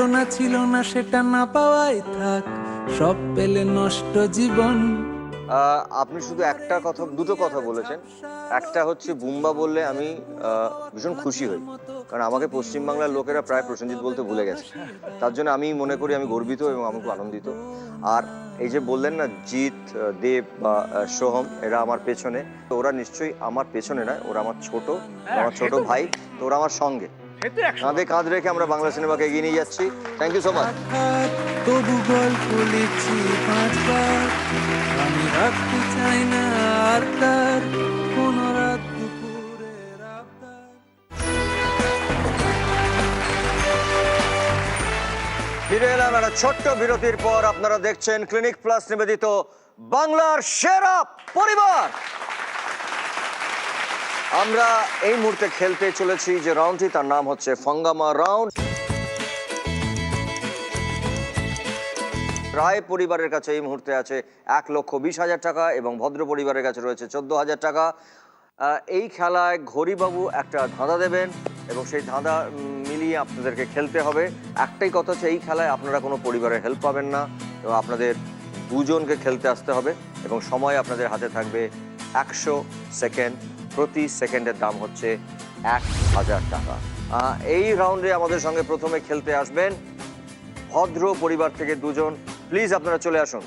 না সেটা না পাওয়াই থাক, সব পেলে নষ্ট জীবন। আপনি শুধু একটা কথা, দুটো কথা বলেছেন। একটা হচ্ছে বুম্বা বললে আমি ভীষণ খুশি হই, কারণ আমাকে পশ্চিমবাংলার লোকেরা প্রায় প্রসেনজিৎ বলতে ভুলে গেছে। তার জন্য আমি মনে করি আমি গর্বিত এবং আমি খুব আনন্দিত। আর এই যে বললেন না জিৎ, দেব বা সোহম, এরা আমার পেছনে, তো ওরা নিশ্চয়ই আমার পেছনে নয়, ওরা আমার ছোট ভাই, তো ওরা আমার সঙ্গে। কাঁধে কাঁধ রেখে আমরা বাংলা সিনেমাকে এগিয়ে নিয়ে যাচ্ছি। Thank you so much. তবু গল্প লিখছি 5 বার, আমি রাখতে চাই না আর তার কোন রাত দুপুরের আবদার। ফিরে এলাম একটা ছোট্ট বিরতির পর। আপনারা দেখছেন ক্লিনিক প্লাস নিবেদিত বাংলার সেরা পরিবার। আমরা এই মুহূর্তে খেলতে চলেছি যে রাউন্ডটি, তার নাম হচ্ছে ফাঙ্গামা রাউন্ড। রায় পরিবারের কাছে এই মুহূর্তে আছে 1,20,000 টাকা এবং ভদ্র পরিবারের কাছে রয়েছে 14,000 টাকা। এই খেলায় ঘড়িবাবু একটা ধাঁধা দেবেন এবং সেই ধাঁধা মিলিয়ে আপনাদেরকে খেলতে হবে। একটাই কথা হচ্ছে, এই খেলায় আপনারা কোনো পরিবারের হেল্প পাবেন না এবং আপনাদের দুজনকে খেলতে আসতে হবে এবং সময় আপনাদের হাতে থাকবে 100 সেকেন্ড। প্রতি সেকেন্ডের দাম হচ্ছে 1000 টাকা। এই রাউন্ডে আমাদের সঙ্গে প্রথমে খেলতে আসবেন ভদ্র পরিবার থেকে দুজন। প্লিজ আপনারা চলে আসুন।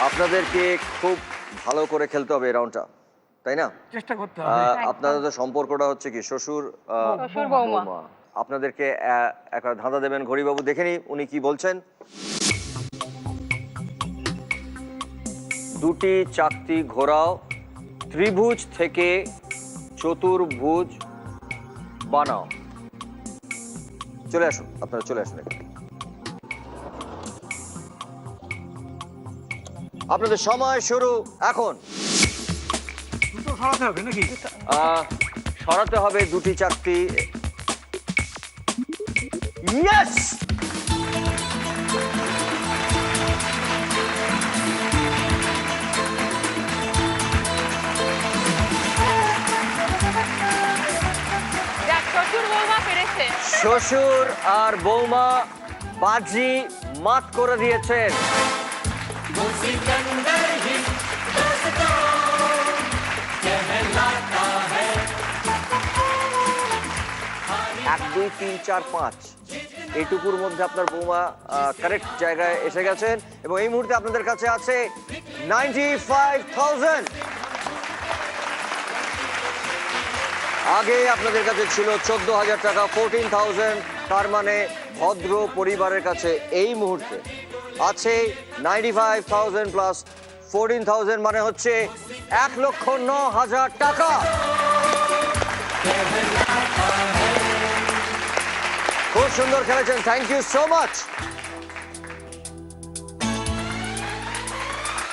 আপনাদেরকে খুব ভালো করে খেলতে হবে এই রাউন্ডটা, তাই না? চেষ্টা করতে হবে। আপনাদের তো সম্পর্কটা হচ্ছে কি শ্বশুর শ্বশুর বৌমা। বৌমা। আপনাদেরকে একটা ধাঁধা দেবেন ঘড়িবাবু, দেখে নি উনি কি বলছেন। দুটি চাকতি ঘোরাও, ত্রিভুজ থেকে চতুর্ভুজ বানাও। চলে আসুন, আপনারা চলে আসুন এখানে। আপনাদের সময় শুরু এখন। দুটো সরাতে হবে নাকি? সরাতে হবে দুটি চাকতি। ইয়েস! যাক, শ্বশুর বৌমা পেরেছে। শ্বশুর আর বৌমা বাজি মাত করে দিয়েছেন। 1 2 3 4 5 এইটুকুর মধ্যে আপনার বৌমা কারেক্ট জায়গায় এসে গেছেন এবং এই মুহূর্তে আপনাদের কাছে আছে 95,000। আগে আপনাদের কাছে ছিল 14,000 টাকা, 14,000। তার মানে ভদ্র পরিবারের কাছে এই মুহূর্তে আছে 95,000 প্লাস 14,000, মানে হচ্ছে 1,09,000 টাকা। খুব সুন্দর খেলেছেন, থ্যাংক ইউ সো মাচ।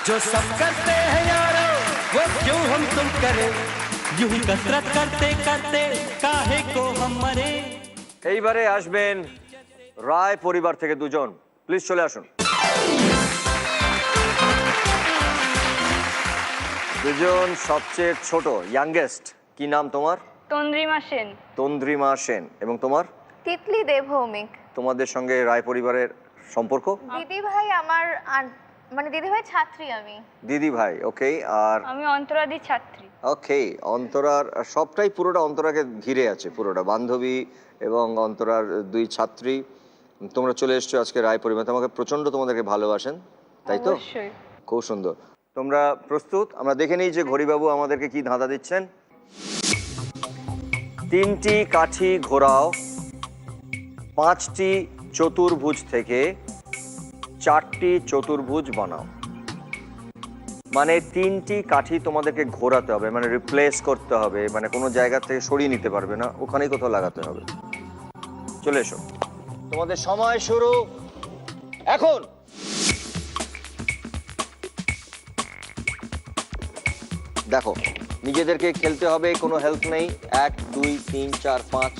जो सब करते हैं यारो वो क्यों हम तुम करें, यूं ही कसरत करते करते काहे को हम मरे। এইবারে আসবেন রায় পরিবার থেকে দুজন, প্লিজ চলে আসুন। দুজন সবচেয়ে ছোট, ইয়াংগেস্ট। কি নাম তোমার? তন্দ্রিমা সেন। তন্দ্রিমা সেন। এবং তোমার? তিতলি দেব ভৌমিক। তোমাদের সঙ্গে রায় পরিবারের সম্পর্ক? দিদি ভাই আমার মানে দিদি ভাই ছাত্রী আমি। দিদি ভাই, ওকে। আর আমি অন্তরাদি ছাত্রী। ওকে, অন্তরার সবটাই পুরোটা অন্তরাকে ঘিরে আছে, পুরোটা বান্ধবী এবং অন্তরার দুই ছাত্রী। তোমরা চলে এসছো আজকে রায় পরিবার, তোমাকে প্রচন্ড তোমাদেরকে ভালোবাসেন, তাই তো? অবশ্যই। খুব সুন্দর। তোমরা প্রস্তুত? আমরা দেখে নিই যে ঘড়িবাবু আমাদেরকে কি ধাঁধা দিচ্ছেন। 3টি কাঠি ঘোরাও, 5টি চতুর্ভুজ থেকে 4টি চতুর্ভুজ বানাও। মানে 3টি কাঠি তোমাদেরকে ঘোরাতে হবে, মানে রিপ্লেস করতে হবে, মানে কোনো জায়গা থেকে সরিয়ে নিতে পারবে না, ওখানেই কোথাও লাগাতে হবে। চলে এসো, তোমাদের সময় শুরু এখন। দেখো, নিজেদেরকে খেলতে হবে, কোনো হেল্প নেই। 1 2 3 4 5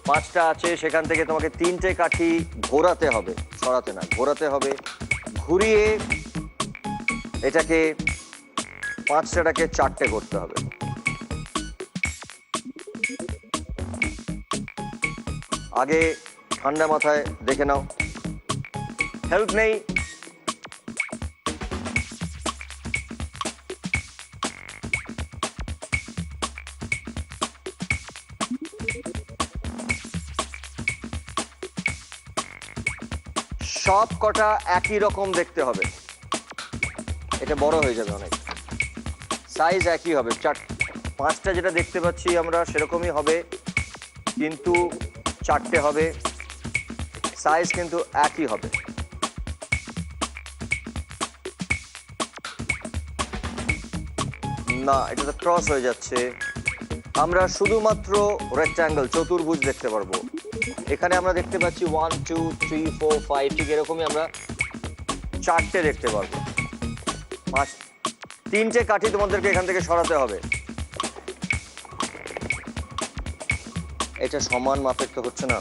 5টা আছে, সেখান থেকে তোমাকে 3টে কাঠি ঘোরাতে হবে, সরাতে না, ঘোরাতে হবে। ঘুরিয়ে এটাকে 5টাকে 4টে করতে হবে। আগে ঠান্ডা মাথায় দেখে নাও, হেল্প নেই। সব কটা একই রকম দেখতে হবে, এটা বড় হয়ে যাবে অনেক। সাইজ একই হবে, 5টা যেটা দেখতে পাচ্ছি আমরা সেরকমই হবে, কিন্তু 4টে হবে, সাইজ কিন্তু একই হবে। না, এটা তো ক্রস হয়ে যাচ্ছে। আমরা শুধুমাত্র রেক্ট্যাঙ্গেল, চতুর্ভুজ দেখতে পারবো। এখানে আমরা দেখতে পাচ্ছি 1 2 3 4 5, ঠিক এরকমই আমরা 4টে দেখতে পারবো। 3টে কাঠি তোমাদেরকে এখান থেকে সরাতে হবে। এটা সমান মাপের তো হচ্ছে না।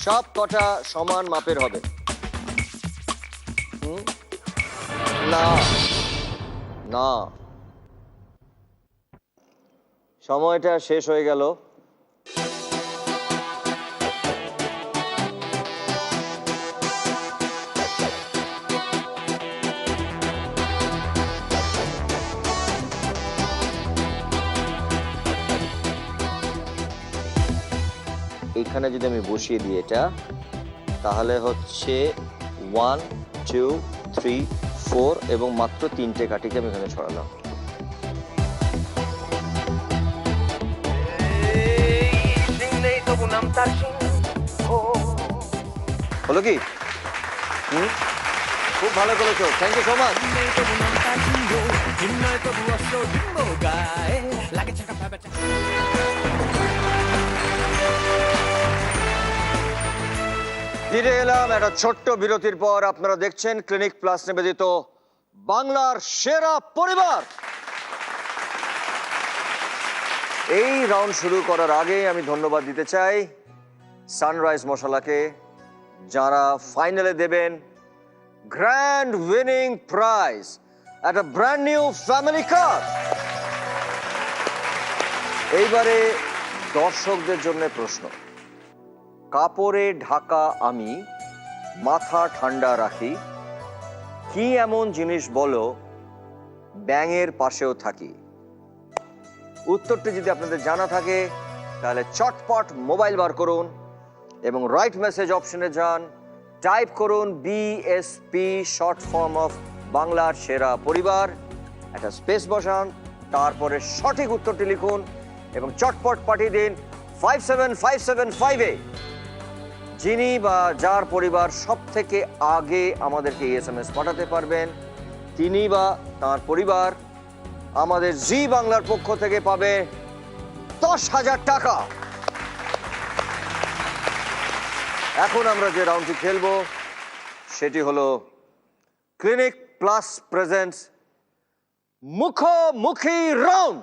সব কটা সমান মাপের হবে। না না, সময়টা শেষ হয়ে গেল। এখানে যদি আমি বসিয়ে দিই এটা, তাহলে হচ্ছে 1 2 3 4 এবং মাত্র 3টে কাঠিকে আমি এখানে ছড়ালাম। হলো কি? খুব ভালো করেছো, থ্যাংক ইউ সো মাচ। ফিরে এলাম একটা ছোট্ট বিরতির পর। আপনারা দেখছেন ক্লিনিক প্লাস নিবেদিত বাংলার সেরা পরিবার। এই রাউন্ড শুরু করার আগে আমি ধন্যবাদ দিতে চাই সানরাইজ মশলাকে, যারা ফাইনালে দেবেন গ্র্যান্ড উইনিং প্রাইজ, একটা ব্র্যান্ড নিউ ফ্যামিলি কার। এইবারে দর্শকদের জন্য প্রশ্ন। কাপড়ে ঢাকা আমি মাথা ঠান্ডা রাখি, কি এমন জিনিস বলো ব্যাঙের পাশেও থাকি? উত্তরটি যদি আপনাদের জানা থাকে তাহলে চটপট মোবাইল বার করুন এবং রাইট মেসেজ অপশনে যান, টাইপ করুন বিএসপি, শর্ট ফর্ম অফ বাংলার সেরা পরিবার, একটা স্পেস বসান, তারপরে সঠিক উত্তরটি লিখুন এবং চটপট পাঠিয়ে দিন 57575-এ। যিনি বা যার পরিবার সব থেকে আগে আমাদেরকে এসএমএস পাঠাতে পারবেন, তিনি বা তার পরিবার আমাদের জি বাংলার পক্ষ থেকে পাবে 10,000 টাকা। এখন আমরা যে রাউন্ডটি খেলবো সেটি হলো ক্লিনিক প্লাস প্রেজেন্টস মুখোমুখি রাউন্ড।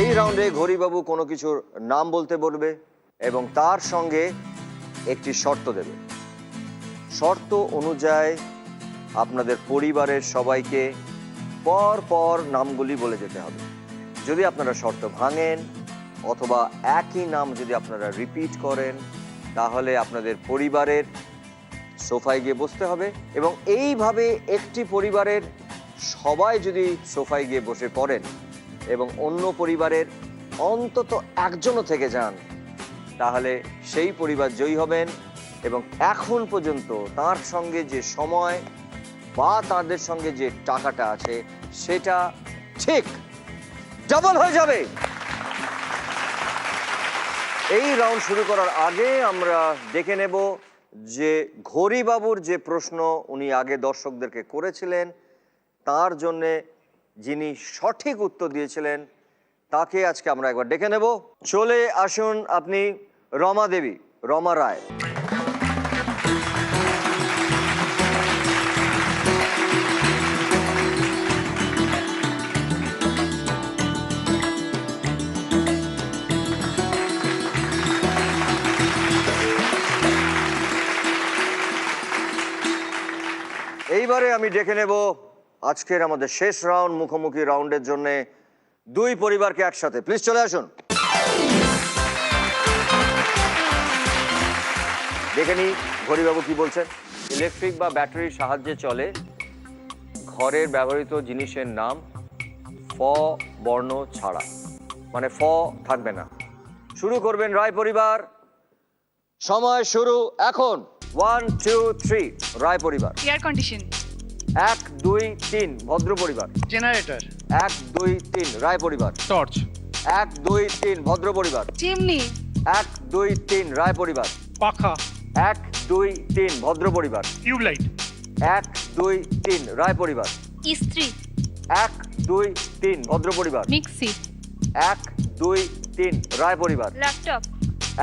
এই রাউন্ডে ঘড়িবাবু কোনো কিছুর নাম বলতে বলবে এবং তার সঙ্গে একটি শর্ত দেবে। শর্ত অনুযায়ী আপনাদের পরিবারের সবাইকে পর পর নামগুলি বলে যেতে হবে। যদি আপনারা শর্ত ভাঙেন অথবা একই নাম যদি আপনারা রিপিট করেন, তাহলে আপনাদের পরিবারের সোফায় গিয়ে বসতে হবে এবং এইভাবে একটি পরিবারের সবাই যদি সোফায় গিয়ে বসে পড়েন এবং অন্য পরিবারের অন্তত একজনও থেকে যান, তাহলে সেই পরিবার জয়ী হবেন এবং এখন পর্যন্ত তার সঙ্গে যে সময় বা তাদের সঙ্গে যে টাকাটা আছে সেটা ঠিক ডাবল হয়ে যাবে। এই রাউন্ড শুরু করার আগে আমরা দেখে নেব যে ঘড়িবাবুর যে প্রশ্ন উনি আগে দর্শকদেরকে করেছিলেন, তার জন্যে যিনি সঠিক উত্তর দিয়েছিলেন তাকে আজকে আমরা একবার ডেকে নেব। চলে আসুন আপনি রমা দেবী, রমা রায়। এইবারে আমি ডেকে নেব আজকের আমাদের শেষ রাউন্ড মুখোমুখি রাউন্ডের জন্য দুই পরিবারকে একসাথে। প্লিজ চলে আসুন। দেখে নি ঘড়িবাবু কি বলছেন। ইলেকট্রিক বা ব্যাটারির সাহায্যে চলে, ঘরের ব্যবহৃত জিনিসের নাম ফ বর্ণ ছাড়া, মানে ফ থাকবে না। শুরু করবেন রায় পরিবার, সময় শুরু এখন। 1 2 3 রায় পরিবার। Air condition. 1 2 3 ভদ্র পরিবার। জেনারেটর। 1 2 3 রায় পরিবার। টর্চ। 1 2 3 ভদ্র পরিবার। চিমনি। 1 2 3 রায় পরিবার। পাখা। 1 2 3 ভদ্র পরিবার। টিউবলাইট। 1 2 3 রায় পরিবার। ইস্ত্রি। 1 2 3 ভদ্র পরিবার। মিক্সি। 1 2 3 রায় পরিবার। ল্যাপটপ।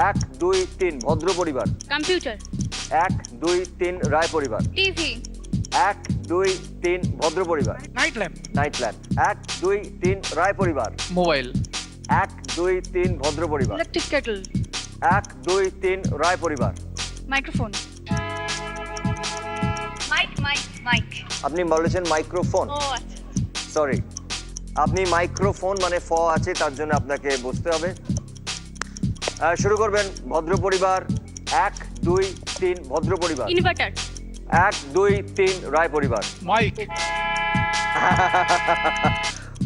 1 2 3 ভদ্র পরিবার। কম্পিউটার। 1 2 3 রায় পরিবার। টিভি। 1 2 3 ভদ্র পরিবার। Night lamp. Night lamp. 1 2 3 রায় পরিবার। মোবাইল। 1 2 3 ভদ্র পরিবার। Electric Kettle. 1 2 3 রায় পরিবার। মাইক্রোফোন। মাইক। আপনি বলেছেন মাইক্রোফোন। ও আচ্ছা। সরি, আপনি মাইক্রোফোন মানে ফ আছে, তার জন্য আপনাকে বসতে হবে। শুরু করবেন ভদ্র পরিবার। 1 2 3 ভদ্র পরিবার। ইনভার্টার। 1 2 3 রায় পরিবার। মাইক।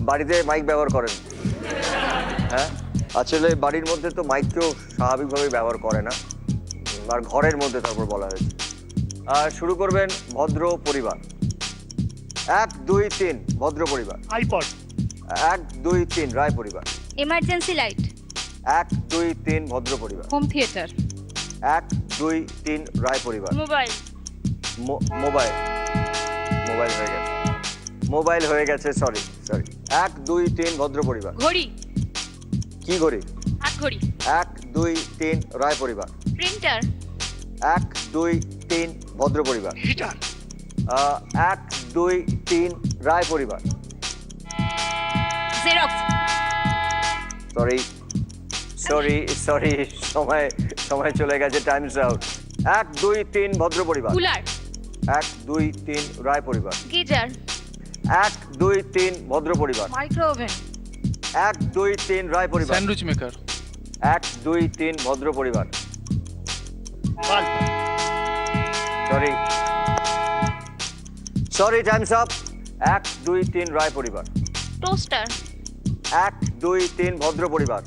বাড়িতে মাইক ব্যবহার করেন? হ্যাঁ, আসলে বাড়ির মধ্যে তো মাইক কেউ স্বাভাবিকভাবে ব্যবহার করে না, আর ঘরের মধ্যে তারপর বলা হয়েছে। আর শুরু করবেন ভদ্র পরিবার। 1 2 3 ভদ্র পরিবার। আইপড। 1 2 3 রায় পরিবার। Emergency light. 1 2 3 ভদ্র পরিবার। Home theatre. 1 2 3 রায় পরিবার। মোবাইল। মোবাইল মোবাইল হয়ে গেছে, মোবাইল হয়ে গেছে, সরি। 1 2 3 ভদ্র পরিবার। ঘড়ি। কি ঘড়ি? হাত ঘড়ি। 1 2 3 রায় পরিবার। প্রিন্টার। 1 2 3 ভদ্র পরিবার। হিটার। 1 2 3 রায় পরিবার। জেরক্স। সরি সময় চলে গেছে, টাইমস আউট। 1 2 3 ভদ্র পরিবার। কুলার। 1 2 3 রায় পরিবার। গিজার। 1 2 3 ভদ্র পরিবার। মাইক্রোওভেন। 1 2 3 রায় পরিবার। Sandwich maker. 1 2 3 ভদ্র পরিবার। Sorry Times up. 1 2 3 রায় পরিবার। টোস্টার। 1 2 3 ভদ্র পরিবার।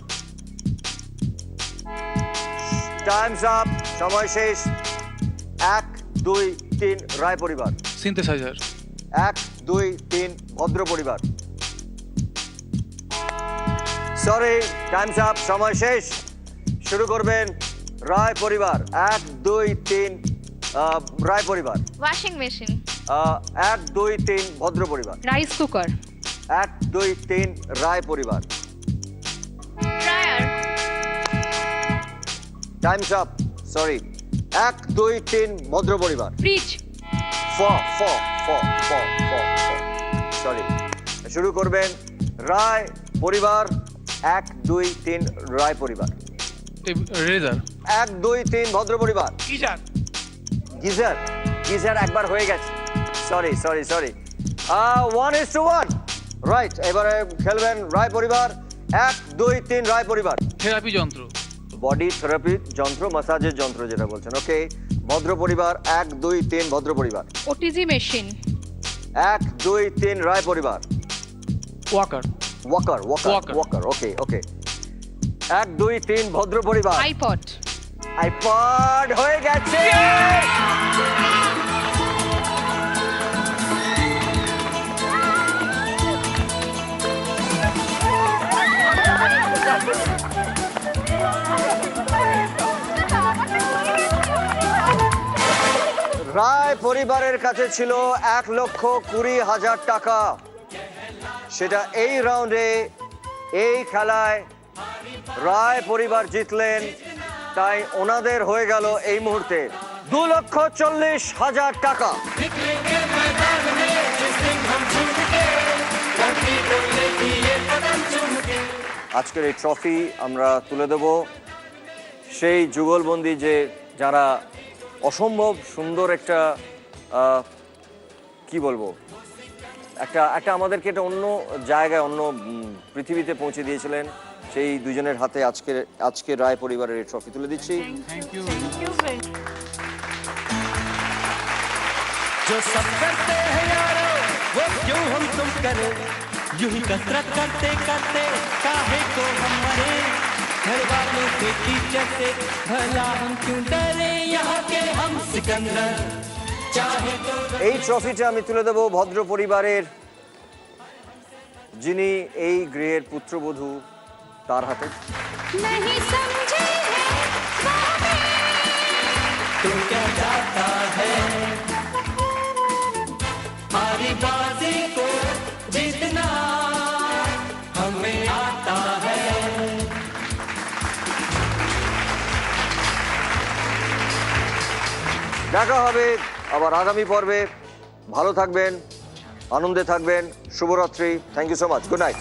টাইমস আপ, সময় শেষ। 1 2 3 রায় পরিবার। সিনথেসাইজার। 1 2 3 ভদ্র পরিবার। সরি টাইমস আপ, সময় শেষ। শুরু করবেন রায় পরিবার। 1 2 3 রায় পরিবার। Washing machine. 1 2 3 ভদ্র পরিবার। Rice cooker. 1 2 3 রায় পরিবার। ড্রায়ার। Times up, sorry. 1 2 3 ভদ্র পরিবার। ফ্রিজ। সরি। শুরু করবেন রায় পরিবার। 1 2 3 রায় পরিবার। রেজার। 1 2 3 ভদ্র পরিবার। গিজার। গিজার একবার হয়ে গেছে, সরি 1:1 রাইট। এবারে খেলবেন রায় পরিবার। 1 2 3 রায় পরিবার। থেরাপি যন্ত্র। বডি থেরাপি যন্ত্র, মাসাজের যন্ত্র যেটা বলছেন, ওকে। ভদ্র পরিবার। 1 2 3 ভদ্র পরিবার। OTG machine. 1 2 3 রায় পরিবার। ওয়াকার। ওয়াকার। ওকে 1 2 3 ভদ্র পরিবার। আইপড। আইপড হয়ে গেছে। রায় পরিবারের কাছে ছিল 1,20,000 টাকা। সেটা এই রাউন্ডে, এই খেলায় রায় পরিবার জিতলেন, তাই ওনাদের হয়ে গেল এই মুহূর্তে 2,40,000 টাকা। আজকের এই ট্রফি আমরা তুলে দেব সেই যুগলবন্দি যে যারা অসম্ভব সুন্দর একটা কি বলবো, একটা আমাদেরকে একটা অন্য জায়গায়, অন্য পৃথিবীতে পৌঁছে দিয়েছিলেন। সেই দুজনের হাতে আজকে রায় পরিবারের এই ট্রফি তুলে দিচ্ছি। Thank you. जो सब करते हैं यारो वो क्यों हम तुम करें, यूं ही कसरत करते करते काहे को हम मरे, घर वालों से टीचर से भला हम क्यों डरे, यहाँ के हम सिकंदर चाहे तो। এই ট্রফিটা আমি তুলে দেব ভদ্র পরিবারের যিনি এই গৃহের পুত্রবধূ, তার হাতে। नहीं समझे तू क्या जाता है हमारी बाजी को जीतना हमें आता है। দেখা হবে আবার আগামী পর্বে। ভালো থাকবেন, আনন্দে থাকবেন। শুভরাত্রি। Thank you so much. Good night.